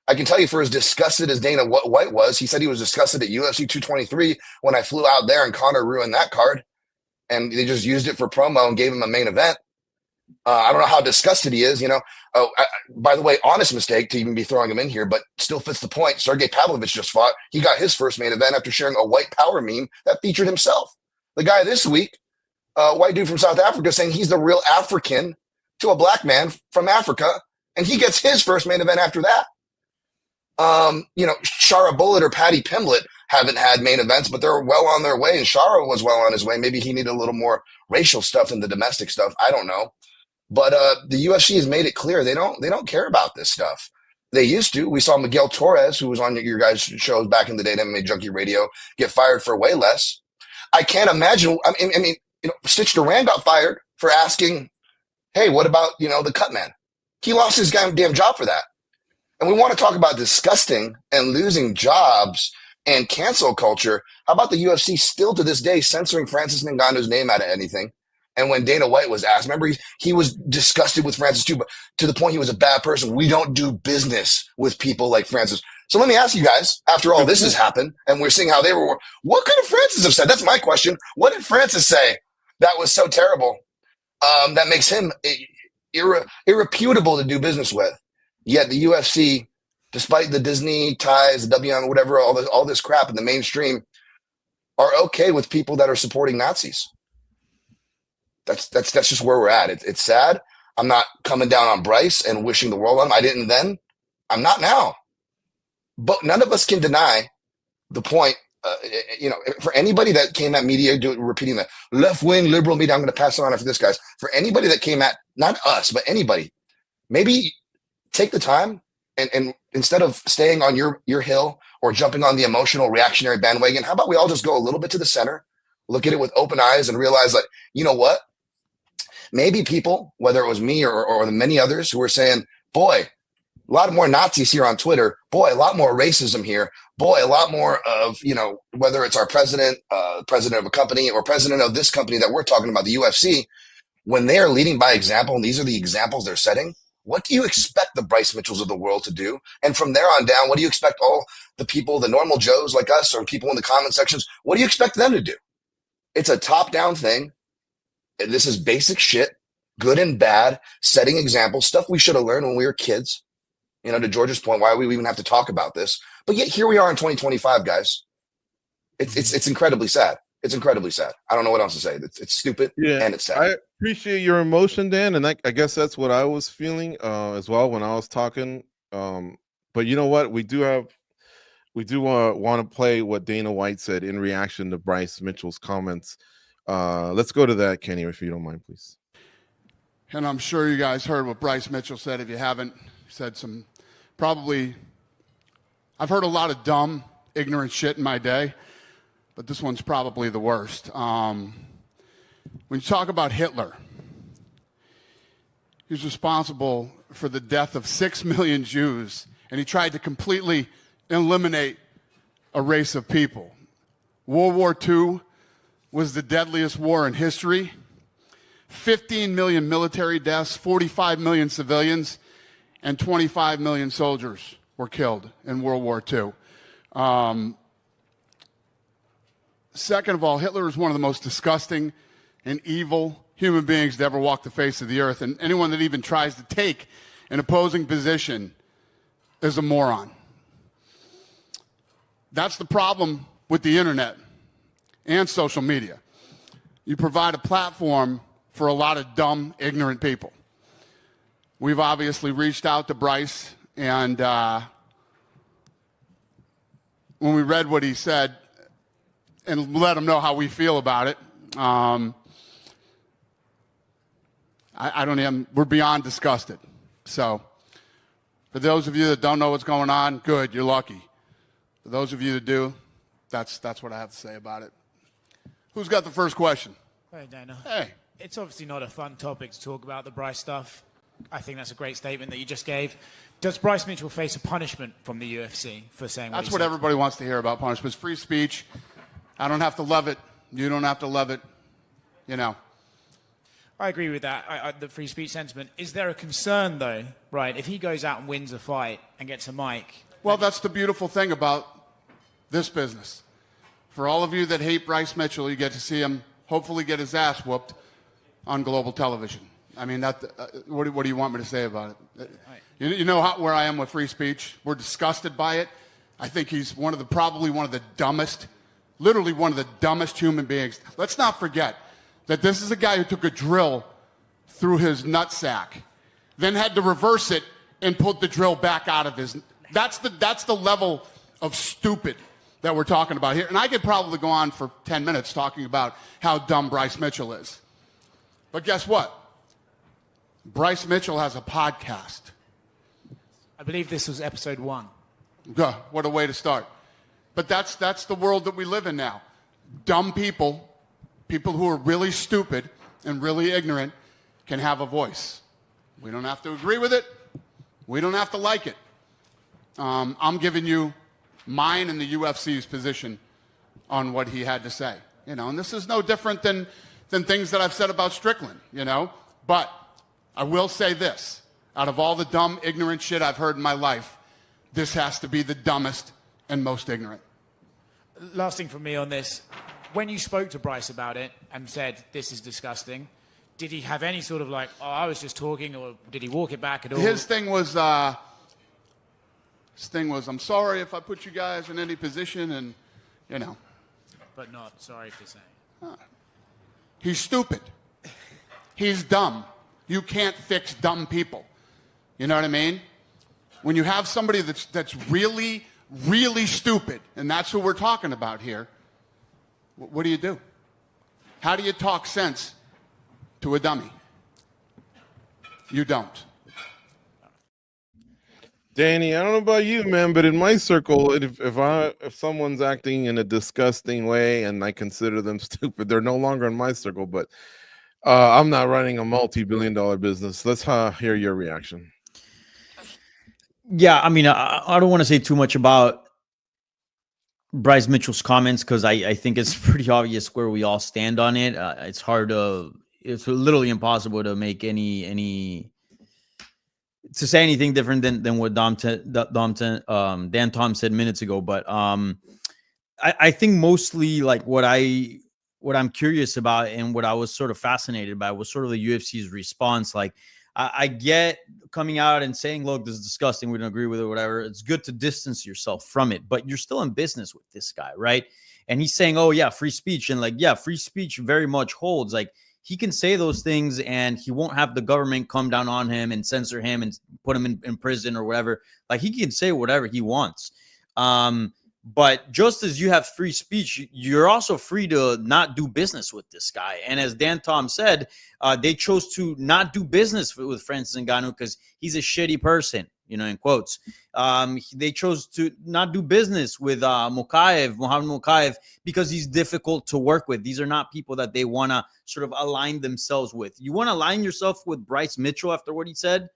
I can tell you, for as disgusted as Dana White was, he said he was disgusted at UFC 223 when I flew out there and Conor ruined that card. And they just used it for promo and gave him a main event. I don't know how disgusted he is, by the way, honest mistake to even be throwing him in here, but still fits the point. Sergey Pavlovich just fought. He got his first main event after sharing a white power meme that featured himself. The guy this week, white dude from South Africa, saying he's the real African to a black man from Africa, and he gets his first main event after that. Shara Bullet or Paddy Pimblett haven't had main events, but they're well on their way, and Shara was well on his way. Maybe he needed a little more racial stuff than the domestic stuff. I don't know. But the UFC has made it clear they don't care about this stuff. They used to. We saw Miguel Torres, who was on your guys' shows back in the day at MMA Junkie Radio, get fired for way less. I can't imagine. I mean, Stitch Duran got fired for asking, "Hey, what about the cut man?" He lost his damn job for that. And we want to talk about disgusting and losing jobs and cancel culture. How about the UFC still to this day censoring Francis Ngannou's name out of anything? And when Dana White was asked, remember, he was disgusted with Francis too, but to the point he was a bad person. We don't do business with people like Francis. So let me ask you guys, after all this has happened, and we're seeing how they were, what could have Francis have said? That's my question. What did Francis say that was so terrible that makes him irreputable to do business with? Yet the UFC, despite the Disney ties, the WM, whatever, all this crap in the mainstream, are okay with people that are supporting Nazis. That's just where we're at. It's sad. I'm not coming down on Bryce and wishing the world on him. I didn't then. I'm not now. But none of us can deny the point for anybody that came at media repeating the left-wing liberal media, I'm going to pass it on after this, guys. For anybody that came at, not us, but anybody, maybe take the time and instead of staying on your hill or jumping on the emotional reactionary bandwagon, how about we all just go a little bit to the center, look at it with open eyes and realize that, you know what? Maybe people, whether it was me or the many others who were saying, boy, a lot more Nazis here on Twitter. Boy, a lot more racism here. Boy, a lot more of, whether it's our president, president of a company or president of this company that we're talking about, the UFC, when they are leading by example, and these are the examples they're setting, what do you expect the Bryce Mitchells of the world to do? And from there on down, what do you expect all the people, the normal Joes like us or people in the comment sections, what do you expect them to do? It's a top-down thing. This is basic shit, good and bad, setting examples, stuff we should have learned when we were kids. To George's point, why we even have to talk about this? But yet here we are in 2025, guys. It's incredibly sad. It's incredibly sad. I don't know what else to say. It's stupid and it's sad. I appreciate your emotion, Dan, and I guess that's what I was feeling as well when I was talking. But you know what? We do want to play what Dana White said in reaction to Bryce Mitchell's comments. Let's go to that, Kenny, if you don't mind, please. And I'm sure you guys heard what Bryce Mitchell said. If you haven't, he said some I've heard a lot of dumb, ignorant shit in my day, but this one's probably the worst. When you talk about Hitler, he's responsible for the death of 6 million Jews, and he tried to completely eliminate a race of people. World War II was the deadliest war in history. 15 million military deaths, 45 million civilians, and 25 million soldiers were killed in World War II. Second of all, Hitler is one of the most disgusting and evil human beings to ever walk the face of the earth. And anyone that even tries to take an opposing position is a moron. That's the problem with the internet and social media. You provide a platform for a lot of dumb, ignorant people. We've obviously reached out to Bryce, and when we read what he said and let him know how we feel about it, we're beyond disgusted. So for those of you that don't know what's going on, good, you're lucky. For those of you that do, that's what I have to say about it. Who's got the first question? Hey, Dana. Hey. It's obviously not a fun topic to talk about, the Bryce stuff. I think that's a great statement that you just gave. Does Bryce Mitchell face a punishment from the UFC for saying That's what everybody wants to hear about punishments. Free speech. I don't have to love it. You don't have to love it. I agree with that, the free speech sentiment. Is there a concern, though, right, if he goes out and wins a fight and gets a mic? Well, that's the beautiful thing about this business. For all of you that hate Bryce Mitchell, you get to see him hopefully get his ass whooped on global television. I mean, what do you want me to say about it? You know where I am with free speech? We're disgusted by it. I think he's probably one of the dumbest, literally one of the dumbest human beings. Let's not forget that this is a guy who took a drill through his nutsack, then had to reverse it and put the drill back out of his. That's the level of stupid that we're talking about here. And I could probably go on for 10 minutes talking about how dumb Bryce Mitchell is. But guess what? Bryce Mitchell has a podcast. I believe this was episode 1. What a way to start. But that's the world that we live in now. Dumb people who are really stupid and really ignorant can have a voice. We don't have to agree with it. We don't have to like it. I'm giving you mine and the UFC's position on what he had to say. And this is no different than things that I've said about Strickland, But I will say this. Out of all the dumb, ignorant shit I've heard in my life, this has to be the dumbest and most ignorant. Last thing from me on this. When you spoke to Bryce about it and said, this is disgusting, did he have any sort of I was just talking, or did he walk it back at all? His thing was, I'm sorry if I put you guys in any position, and, But not sorry for saying. He's stupid. He's dumb. You can't fix dumb people. You know what I mean? When you have somebody that's really really stupid, and that's who we're talking about here, what do you do? How do you talk sense to a dummy? You don't. Danny, I don't know about you, man, but in my circle, if someone's acting in a disgusting way and I consider them stupid, they're no longer in my circle. But I'm not running a multi-billion-dollar business. Let's hear your reaction. Yeah, I mean, I don't want to say too much about Bryce Mitchell's comments because I think it's pretty obvious where we all stand on it. It's literally impossible to make to say anything different than what Dan Tom said minutes ago. But I think mostly like what I'm curious about and what I was sort of fascinated by was sort of the UFC's response. Like I get coming out and saying, look, this is disgusting, we don't agree with it, whatever. It's good to distance yourself from it, but you're still in business with this guy, right? And he's saying, oh yeah, free speech. And like, yeah, free speech very much holds. Like he can say those things and he won't have the government come down on him and censor him and put him in prison or whatever. Like he can say whatever he wants. But just as you have free speech, you're also free to not do business with this guy. And as Dan Tom said, they chose to not do business with Francis Ngannou because he's a shitty person, in quotes. They chose to not do business with Mohamed Mokaev, because he's difficult to work with. These are not people that they want to sort of align themselves with. You want to align yourself with Bryce Mitchell after what he said?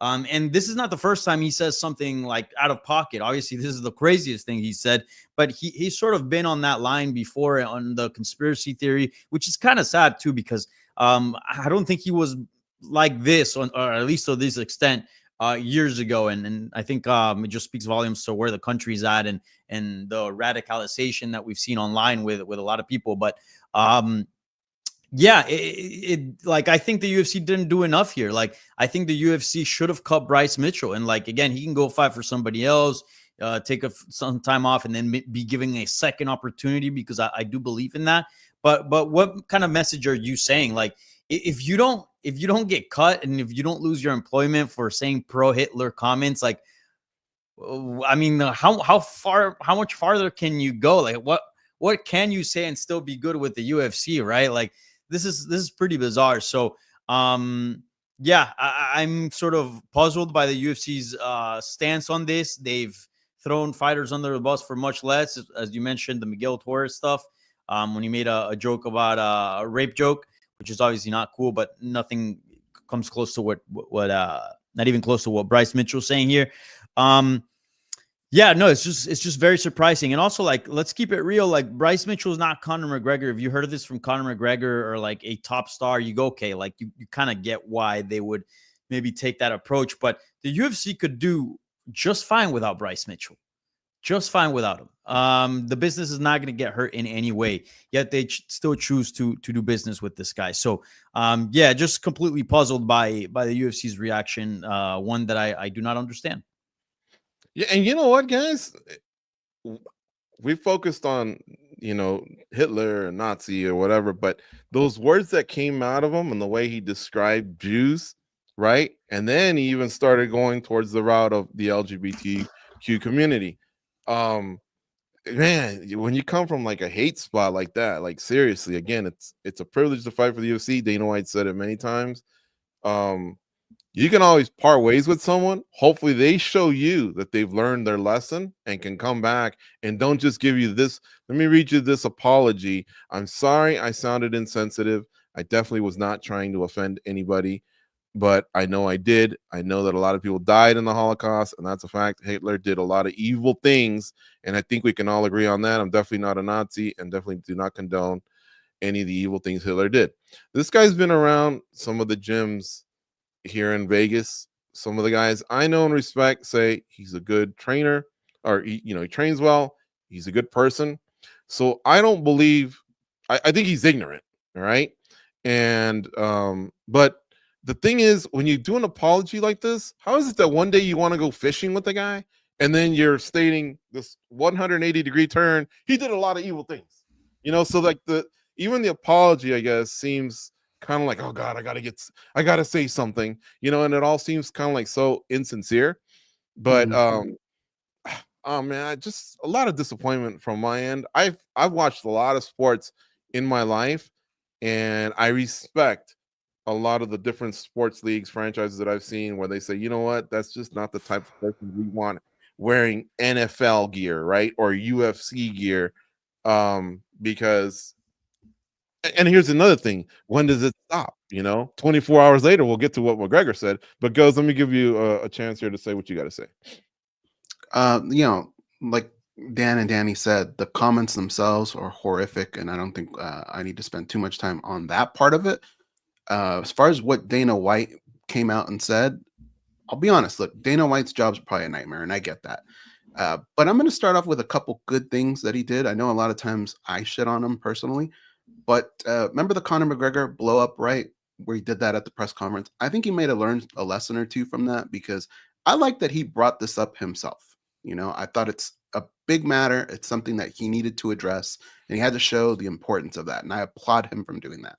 And this is not the first time he says something like out of pocket. Obviously, this is the craziest thing he said, but he's sort of been on that line before on the conspiracy theory, which is kind of sad too, because I don't think he was like this, or at least to this extent, years ago. And I think it just speaks volumes to where the country's at and the radicalization that we've seen online with a lot of people. But yeah, like I think the UFC didn't do enough here. Like I think the UFC should have cut Bryce Mitchell, and like again, he can go fight for somebody else, take some time off, and then be giving a second opportunity, because I do believe in that. But what kind of message are you saying? Like if you don't get cut and if you don't lose your employment for saying pro Hitler comments, like I mean, how much farther can you go? Like what can you say and still be good with the UFC, right? Like this is pretty bizarre. So yeah, I'm sort of puzzled by the UFC's stance on this. They've thrown fighters under the bus for much less, as you mentioned, the Miguel Torres stuff, when he made a joke about a rape joke, which is obviously not cool, but nothing comes close to what not even close to what Bryce Mitchell's saying here. Yeah, no, it's just very surprising. And also, like, let's keep it real. Like, Bryce Mitchell is not Conor McGregor. If you heard of this from Conor McGregor or like a top star, you go, okay, like you kind of get why they would maybe take that approach. But the UFC could do just fine without Bryce Mitchell. Just fine without him. The business is not going to get hurt in any way, yet they still choose to do business with this guy. So, yeah, just completely puzzled by the UFC's reaction, one that I do not understand. Yeah, and you know what, guys? We focused on, Hitler or Nazi or whatever, but those words that came out of him and the way he described Jews, right? And then he even started going towards the route of the LGBTQ community. Man, when you come from like a hate spot like that, like seriously, again, it's a privilege to fight for the UFC. Dana White said it many times. You can always part ways with someone. Hopefully they show you that they've learned their lesson and can come back and don't just give you this. Let me read you this apology. I'm sorry I sounded insensitive. I definitely was not trying to offend anybody, but I know I did. I know that a lot of people died in the Holocaust, and that's a fact. Hitler did a lot of evil things, and I think we can all agree on that. I'm definitely not a Nazi and definitely do not condone any of the evil things Hitler did. This guy's been around some of the gyms here in Vegas. Some of the guys I know and respect say he's a good trainer, or he trains well. He's a good person. So I don't believe, I think he's ignorant. All right. And but the thing is, when you do an apology like this, how is it that one day you want to go fishing with the guy and then you're stating this 180-degree turn? He did a lot of evil things, so like even the apology, I guess, seems kind of like, oh God, I gotta say something, and it all seems kind of like so insincere. But I'm Oh man, just a lot of disappointment from my end. I've watched a lot of sports in my life, and I respect a lot of the different sports leagues franchises that I've seen where they say, you know what, that's just not the type of person we want wearing NFL gear, right, or UFC gear, because. And here's another thing: when does it stop? 24 hours later, we'll get to what McGregor said. But Goes, let me give you a chance here to say what you got to say. Like Dan and Danny said, the comments themselves are horrific, and I don't think I need to spend too much time on that part of it. As far as what Dana White came out and said, I'll be honest. Look, Dana White's job's probably a nightmare, and I get that. But I'm going to start off with a couple good things that he did. I know a lot of times I shit on him personally, but remember the Conor McGregor blow up, right? Where he did that at the press conference. I think he may have learned a lesson or two from that, because I like that he brought this up himself. I thought it's a big matter. It's something that he needed to address, and he had to show the importance of that. And I applaud him from doing that.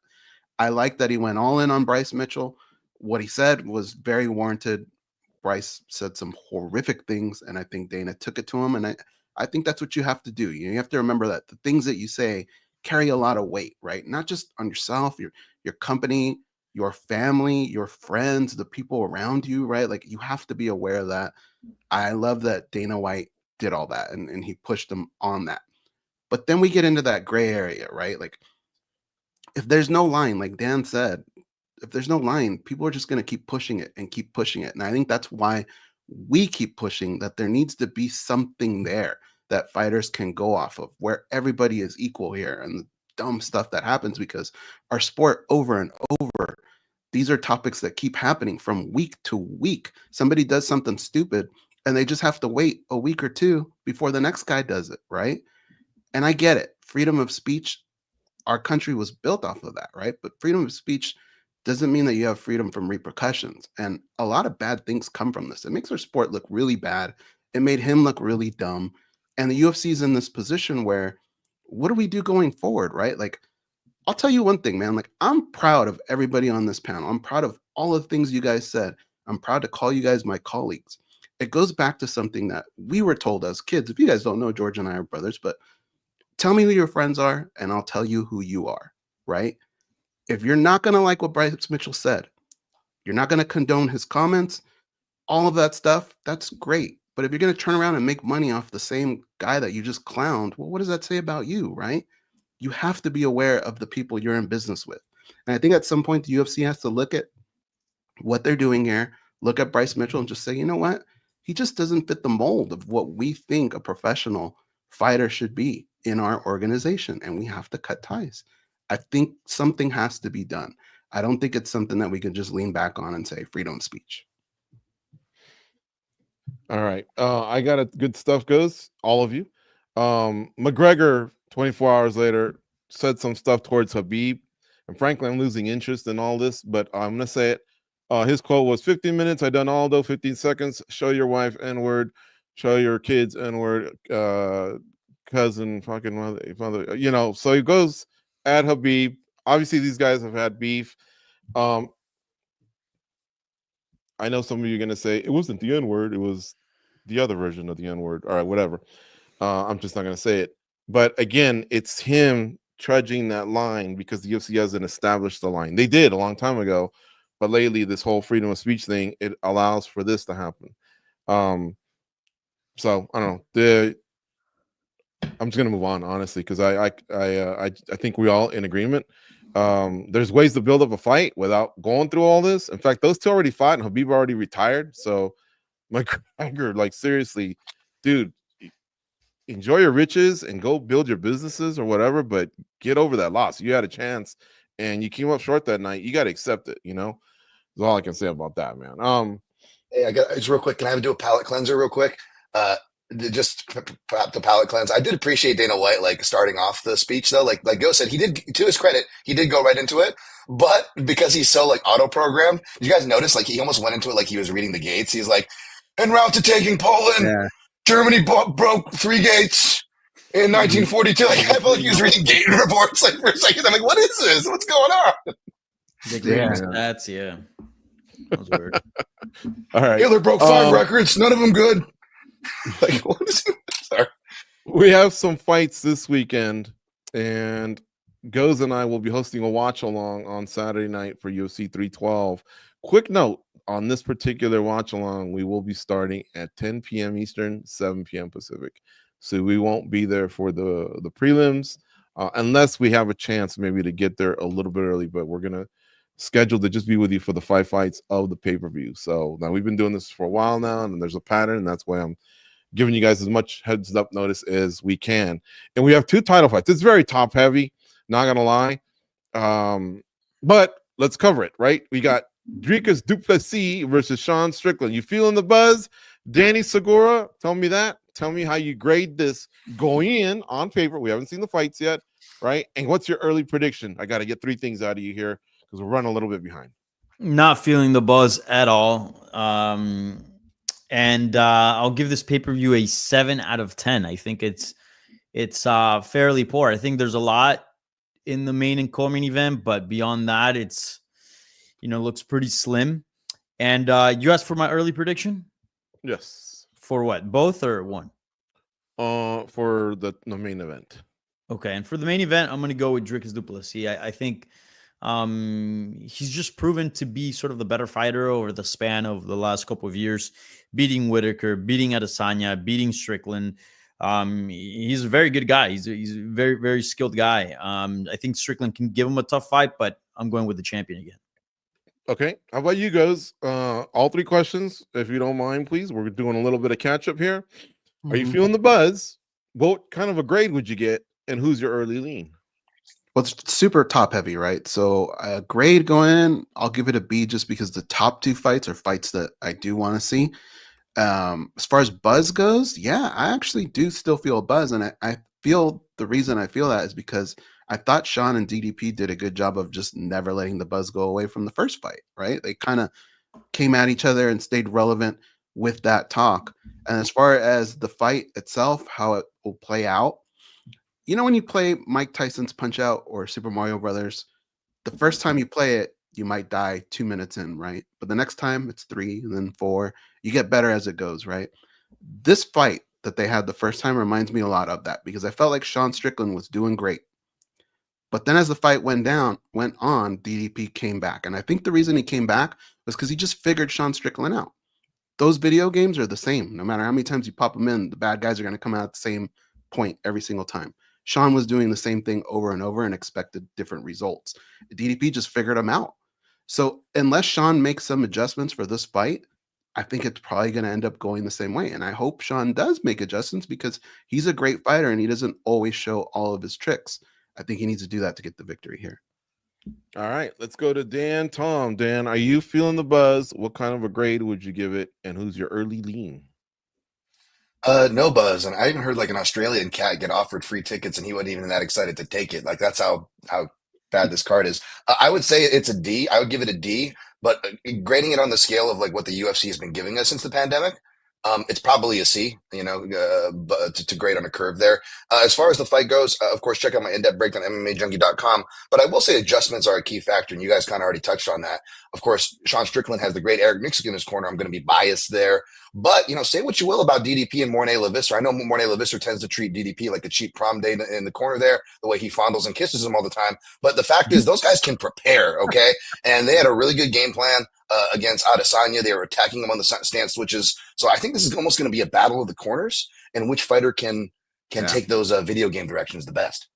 I like that he went all in on Bryce Mitchell. What he said was very warranted. Bryce said some horrific things, and I think Dana took it to him. And I think that's what you have to do. You have to remember that the things that you say carry a lot of weight, right? Not just on yourself, your company, your family, your friends, the people around you, right? Like, you have to be aware of that. I love that Dana White did all that, and he pushed them on that. But then we get into that gray area, right? Like, if there's no line, like Dan said, if there's no line, people are just going to keep pushing it and keep pushing it. And I think that's why we keep pushing that there needs to be something there that fighters can go off of, where everybody is equal here. And the dumb stuff that happens, because our sport over and over, these are topics that keep happening from week to week. Somebody does something stupid and they just have to wait a week or two before the next guy does it, right? And I get it. Freedom of speech, our country was built off of that, right? But freedom of speech doesn't mean that you have freedom from repercussions. And a lot of bad things come from this. It makes our sport look really bad. It made him look really dumb. And the UFC is in this position where, what do we do going forward, right? Like, I'll tell you one thing, man. Like, I'm proud of everybody on this panel. I'm proud of all of the things you guys said. I'm proud to call you guys my colleagues. It goes back to something that we were told as kids. If you guys don't know, George and I are brothers, but tell me who your friends are, and I'll tell you who you are, right? If you're not going to like what Bryce Mitchell said, you're not going to condone his comments, all of that stuff, that's great. But if you're going to turn around and make money off the same guy that you just clowned, well, what does that say about you, right? You have to be aware of the people you're in business with. And I think at some point the UFC has to look at what they're doing here, look at Bryce Mitchell and just say, you know what? He just doesn't fit the mold of what we think a professional fighter should be in our organization, and we have to cut ties. I think something has to be done. I don't think it's something that we can just lean back on and say freedom of speech. All right. I got it. Good stuff, Goes. All of you. McGregor, 24 hours later, said some stuff towards Khabib. And frankly, I'm losing interest in all this, but I'm going to say it. His quote was 15 minutes. I done Aldo, 15 seconds. Show your wife N-word. Show your kids N-word. Cousin, fucking mother. So he goes at Khabib. Obviously, these guys have had beef. I know some of you are going to say it wasn't the N-word. It was the other version of the N-word. All right, whatever. I'm just not going to say it. But again, it's him trudging that line because the UFC hasn't established the line. They did a long time ago, but lately this whole freedom of speech thing, it allows for this to happen. So I don't know. I'm just gonna move on, honestly, because I think we all in agreement. There's ways to build up a fight without going through all this. In fact, those two already fought, and Khabib already retired. So, McGregor, like, seriously, dude, enjoy your riches and go build your businesses or whatever, but get over that loss. You had a chance, and you came up short that night. You got to accept it. That's all I can say about that, man. Hey, I got just real quick. Can I do a palate cleanser real quick? Just the palate cleanse. I did appreciate Dana White like starting off the speech though. Like Go said, he did, to his credit, he did go right into it. But because he's so like auto programmed, did you guys notice like he almost went into it like he was reading the gates? He's like, en route to taking Poland, Germany broke 3 gates in 1942. Like, I felt like he was reading gate reports like for a second. I'm like, what is this? What's going on? That's That was weird. All right. Hitler broke 5 records, none of them good. Like, what is he? Sorry. We have some fights this weekend, and Goes and I will be hosting a watch along on Saturday night for UFC 312. Quick note on this particular watch along, we will be starting at 10 p.m. Eastern, 7 p.m. Pacific. So we won't be there for the prelims unless we have a chance maybe to get there a little bit early, but we're going to schedule to just be with you for the 5 fights of the pay-per-view. So now we've been doing this for a while now, and there's a pattern, and that's why I'm giving you guys as much heads up notice as we can. And we have 2 title fights. It's very top heavy, not gonna lie. But let's cover it, right? We got Dricus du Plessis versus Sean Strickland. You feeling the buzz? Danny Segura, tell me that. Tell me how you grade this going in on paper. We haven't seen the fights yet, right? And what's your early prediction? I got to get 3 things out of you here because we're running a little bit behind. Not feeling the buzz at all. And I'll give this pay-per-view a 7 out of 10. I think it's fairly poor. I think there's a lot in the main and co-main event, but beyond that, it's looks pretty slim. And you asked for my early prediction? Yes. For what? Both or one? For the main event. Okay, and for the main event, I'm going to go with Dricus du Plessis. I think he's just proven to be sort of the better fighter over the span of the last couple of years, beating Whitaker, beating Adesanya, beating Strickland. He's a very good guy. He's a very, very skilled guy. I think Strickland can give him a tough fight, but I'm going with the champion again. Okay. How about you guys? All 3 questions, if you don't mind, please. We're doing a little bit of catch up here. Are you feeling the buzz? What kind of a grade would you get? And who's your early lean? Well, it's super top heavy, right? So grade going in, I'll give it a B just because the top 2 fights are fights that I do want to see. As far as buzz goes, yeah, I actually do still feel a buzz. And I feel the reason I feel that is because I thought Sean and DDP did a good job of just never letting the buzz go away from the first fight, right? They kind of came at each other and stayed relevant with that talk. And as far as the fight itself, how it will play out, when you play Mike Tyson's Punch-Out or Super Mario Brothers, the first time you play it, you might die 2 minutes in, right? But the next time it's 3 and then 4. You get better as it goes, right? This fight that they had the first time reminds me a lot of that because I felt like Sean Strickland was doing great. But then as the fight went on, DDP came back. And I think the reason he came back was because he just figured Sean Strickland out. Those video games are the same. No matter how many times you pop them in, the bad guys are going to come out at the same point every single time. Sean was doing the same thing over and over and expected different results. DDP just figured him out. So unless Sean makes some adjustments for this fight, I think it's probably going to end up going the same way. And I hope Sean does make adjustments because he's a great fighter and he doesn't always show all of his tricks. I think he needs to do that to get the victory here. All right, let's go to Dan. Tom, Dan, are you feeling the buzz? What kind of a grade would you give it? And who's your early lean? No buzz, and I even heard like an Australian cat get offered free tickets, and he wasn't even that excited to take it. Like that's how bad this card is. I would say it's a D. I would give it a D, but grading it on the scale of like what the UFC has been giving us since the pandemic, it's probably a C. But to grade on a curve there. As far as the fight goes, of course, check out my in-depth breakdown on MMAJunkie.com. But I will say adjustments are a key factor, and you guys kind of already touched on that. Of course, Sean Strickland has the great Eric Nixon in his corner. I'm going to be biased there. But, say what you will about DDP and Mornay LaVisser. I know Mornay LaVisser tends to treat DDP like a cheap prom date in the corner there, the way he fondles and kisses him all the time. But the fact is, those guys can prepare, okay? And they had a really good game plan against Adesanya. They were attacking him on the stance switches. So I think this is almost going to be a battle of the corners and which fighter can take those video game directions the best.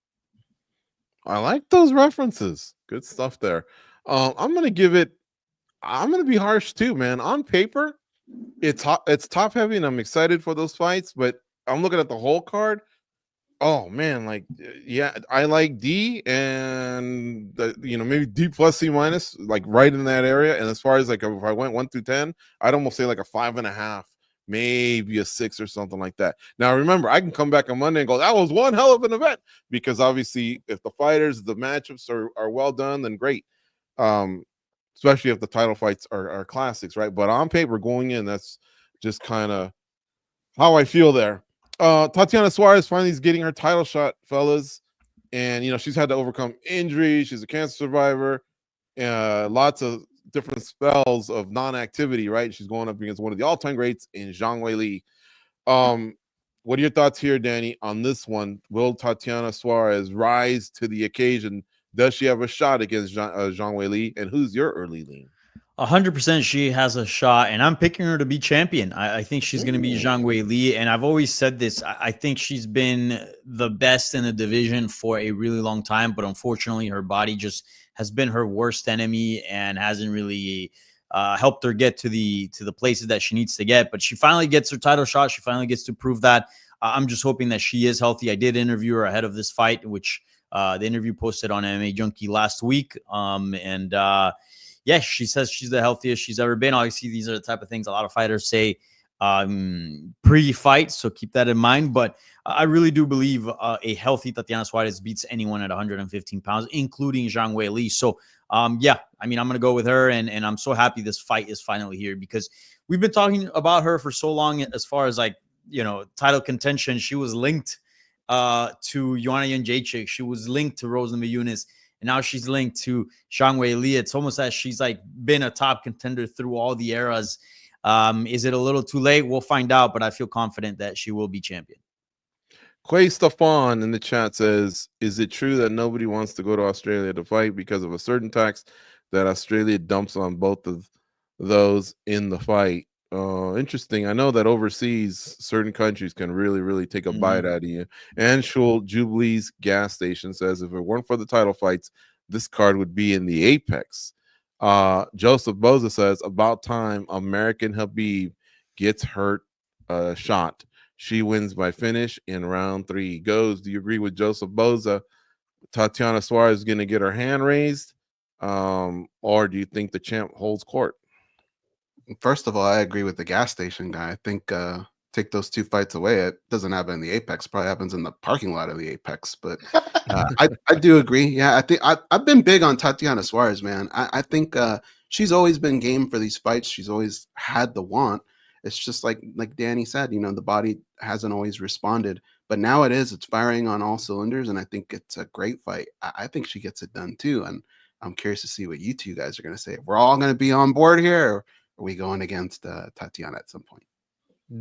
I like those references. Good stuff there. I'm going to be harsh too, man. On paper, it's top heavy and I'm excited for those fights, but I'm looking at the whole card. Oh man, I like D and maybe D plus C minus, like right in that area. And as far as like if I went 1 through 10, I'd almost say like a 5.5, maybe a 6 or something like that. Now remember, I can come back on Monday and go, that was one hell of an event, because obviously if the matchups are well done, then great. Especially if the title fights are classics, right? But on paper going in, that's just kind of how I feel there. Tatiana Suarez finally is getting her title shot, fellas. And, she's had to overcome injury. She's a cancer survivor. Lots of different spells of non-activity, right? She's going up against one of the all-time greats in Zhang Weili. What are your thoughts here, Danny, on this one? Will Tatiana Suarez rise to the occasion? Does she have a shot against Zhang Weili? And who's your early lean? 100% she has a shot, and I'm picking her to be champion. I think she's going to be Zhang Weili, and I've always said this. I think she's been the best in the division for a really long time, but unfortunately, her body just has been her worst enemy and hasn't really helped her get to the places that she needs to get. But she finally gets her title shot. She finally gets to prove that. I'm just hoping that she is healthy. I did interview her ahead of this fight, which the interview posted on MMA Junkie last week, yeah, she says she's the healthiest she's ever been. Obviously, these are the type of things a lot of fighters say pre-fight, so keep that in mind. But I really do believe a healthy Tatiana Suarez beats anyone at 115 pounds, including Zhang Weili. So, yeah, I mean, I'm going to go with her, and I'm so happy this fight is finally here because we've been talking about her for so long as far as, like, you know, title contention. She was linked to Joanna Jędrzejczyk. She was linked to Rose Namajunas. And now she's linked to Zhang Weili. It's almost as she's like been a top contender through all the eras. Is it a little too late? We'll find out, but I feel confident that she will be champion. Quay Stefan in the chat says, is it true that nobody wants to go to Australia to fight because of a certain tax that Australia dumps on both of those in the fight? Interesting. I know that overseas, certain countries can really, really take a bite out of you. And Shul Jubilee's gas station says, if it weren't for the title fights, this card would be in the apex. Joseph Boza says, about time American Habib gets hurt shot. She wins by finish in round 3. Goes. Do you agree with Joseph Boza? Tatiana Suarez is going to get her hand raised, or do you think the champ holds court? First of all, I agree with the gas station guy. I think take those 2 fights away, it doesn't happen in the Apex. It probably happens in the parking lot of the Apex. But I do agree. Yeah, I think I've been big on Tatiana Suarez, man. I think she's always been game for these fights. She's always had the want. It's just like Danny said, you know, the body hasn't always responded. But now it is. It's firing on all cylinders, and I think it's a great fight. I think she gets it done too. And I'm curious to see what you two guys are going to say. We're all going to be on board here. Or are we going against Tatiana at some point?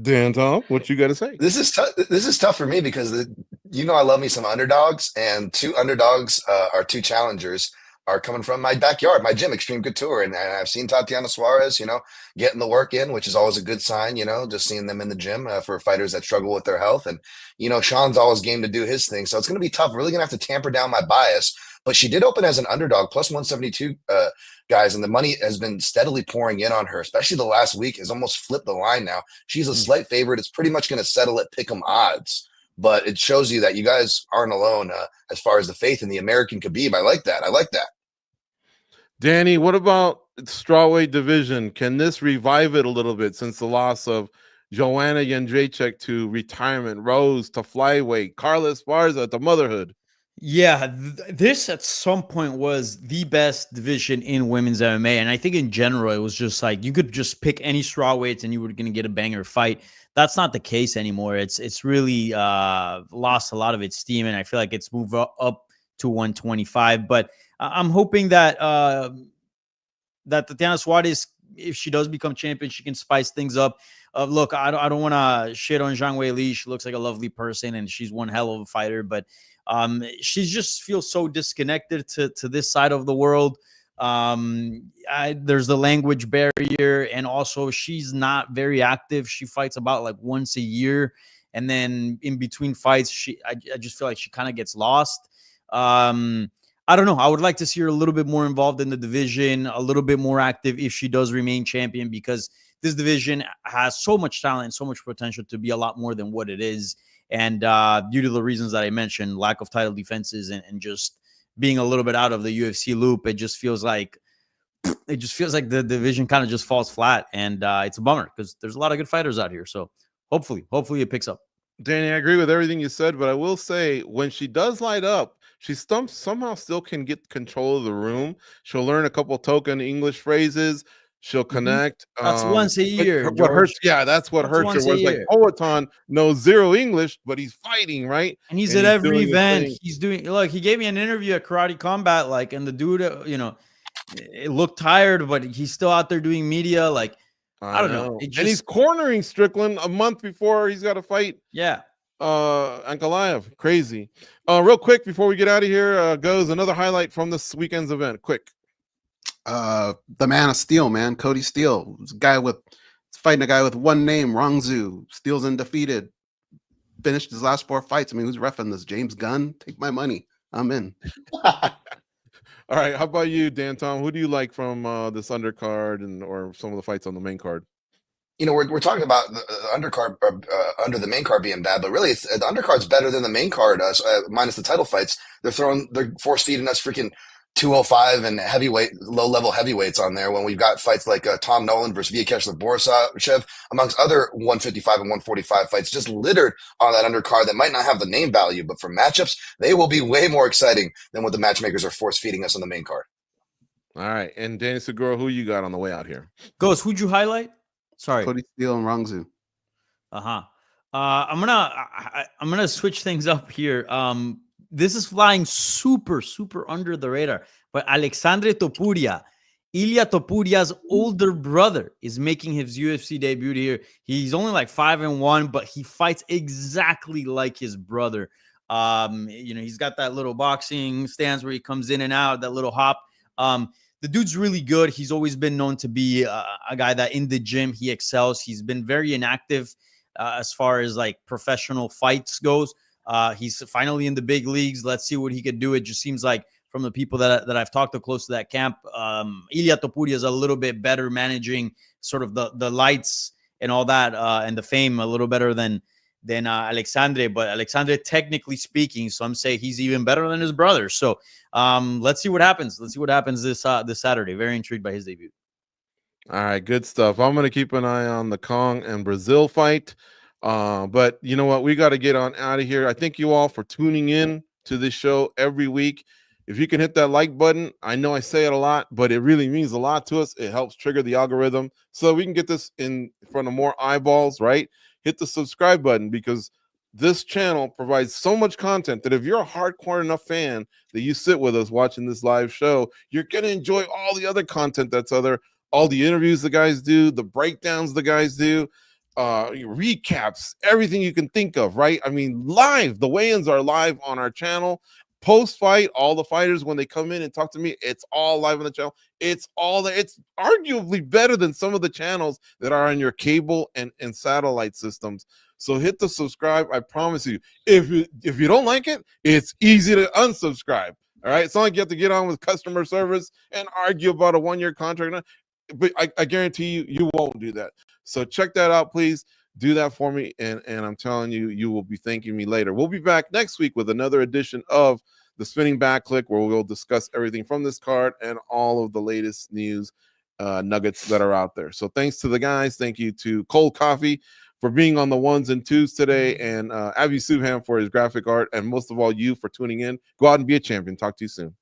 Dan Tom, what you got to say? This is tough. This is tough for me because you know I love me some underdogs, and 2 underdogs are 2 challengers are coming from my backyard, my gym, Extreme Couture, and I've seen Tatiana Suarez, you know, getting the work in, which is always a good sign. You know, just seeing them in the gym for fighters that struggle with their health, and you know, Sean's always game to do his thing, so it's going to be tough. Really going to have to tamper down my bias. But she did open as an underdog, plus 172 guys, and the money has been steadily pouring in on her, especially the last week has almost flipped the line now. She's a slight favorite. It's pretty much going to settle at pick'em odds, but it shows you that you guys aren't alone as far as the faith in the American Khabib. I like that. Danny, what about strawweight division? Can this revive it a little bit since the loss of Joanna Jędrzejczyk to retirement, Rose to flyweight, Carla Esparza to motherhood? Yeah, this at some point was the best division in women's MMA. And I think in general, it was just like you could just pick any strawweights and you were going to get a banger fight. That's not the case anymore. It's really lost a lot of its steam. And I feel like it's moved up to 125. But I'm hoping that that Tatiana Suarez, if she does become champion, she can spice things up. Look, I don't want to shit on Zhang Weili. She looks like a lovely person and she's one hell of a fighter. But she just feels so disconnected to this side of the world. There's the language barrier, and also she's not very active. She fights about like once a year, and then in between fights, I just feel like she kind of gets lost. I don't know. I would like to see her a little bit more involved in the division, a little bit more active if she does remain champion, because this division has so much talent, so much potential to be a lot more than what it is. And due to the reasons that I mentioned, lack of title defenses and just being a little bit out of the UFC loop, it just feels like the division kind of just falls flat. And it's a bummer because there's a lot of good fighters out here. So hopefully it picks up. Danny, I agree with everything you said, but I will say when she does light up, she somehow still can get control of the room. She'll learn a couple token English phrases. She'll connect. That's once a year. What hurts? Yeah, that's what hurts her. Was like Poetan knows 0 English, but he's fighting, right? And he's at every event. He's doing. Look, he gave me an interview at Karate Combat, and the dude, it looked tired, but he's still out there doing media. I don't know. It And just- he's cornering Strickland a month before he's got to fight Yeah. Ankalaev. Crazy. Real quick before we get out of here, goes another highlight from this weekend's event. Quick. The man of steel, man, Cody Steele. It's a guy with fighting a guy with one name, Rongzu. Steele's undefeated. Finished his last 4 fights. I mean, who's reffing this? James Gunn? Take my money. I'm in. All right, how about you, Dan Tom? Who do you like from this undercard or some of the fights on the main card? You know, we're talking about the undercard under the main card being bad, but really, the undercard's better than the main card, minus the title fights. They're force feeding us freaking 205 and low level heavyweights on there when we've got fights like Tom Nolan versus Vyacheslav Borisov, amongst other 155 and 145 fights just littered on that undercard that might not have the name value, but for matchups, they will be way more exciting than what the matchmakers are force feeding us on the main card. All right, and Danny Segura, who you got on the way out here? Ghost, who'd you highlight? Sorry. Cody Steele and Rongzu. I'm gonna switch things up here. This is flying super under the radar, but Alexandre Topuria, Ilia Topuria's older brother, is making his UFC debut here. He's only like 5-1, but he fights exactly like his brother. He's got that little boxing stance where he comes in and out, that little hop. The dude's really good. He's always been known to be a guy that in the gym he excels. He's been very inactive as far as like professional fights goes. He's finally in the big leagues. Let's see what he could do. It just seems like from the people that I've talked to close to that camp, Ilia Topuria is a little bit better managing sort of the lights and all that and the fame a little better than Alexandre. But Alexandre, technically speaking, some say he's even better than his brother. So let's see what happens. Let's see what happens this Saturday. Very intrigued by his debut. All right, good stuff. I'm going to keep an eye on the Kong and Brazil fight. But you know what? We got to get on out of here. I thank you all for tuning in to this show every week. If you can hit that like button, I know I say it a lot, but it really means a lot to us. It helps trigger the algorithm so we can get this in front of more eyeballs, right? Hit the subscribe button because this channel provides so much content that if you're a hardcore enough fan that you sit with us watching this live show, you're going to enjoy all the other content that's all the interviews the guys do, the breakdowns the guys do, recaps, everything you can think of, right? I mean, live, the weigh-ins are live on our channel. Post-fight, all the fighters, when they come in and talk to me, it's all live on the channel. It's all there. It's arguably better than some of the channels that are on your cable and satellite systems. So hit the subscribe. I promise you, if you don't like it, it's easy to unsubscribe. All right. It's not like you have to get on with customer service and argue about a 1-year contract. But I guarantee you won't do that. So check that out, please. Do that for me, and I'm telling you, you will be thanking me later. We'll be back next week with another edition of the Spinning Back Clique, where we'll discuss everything from this card and all of the latest news nuggets that are out there. So thanks to the guys. Thank you to Cold Coffee for being on the 1s and 2s today, and Avi Subham for his graphic art, and most of all, you for tuning in. Go out and be a champion. Talk to you soon.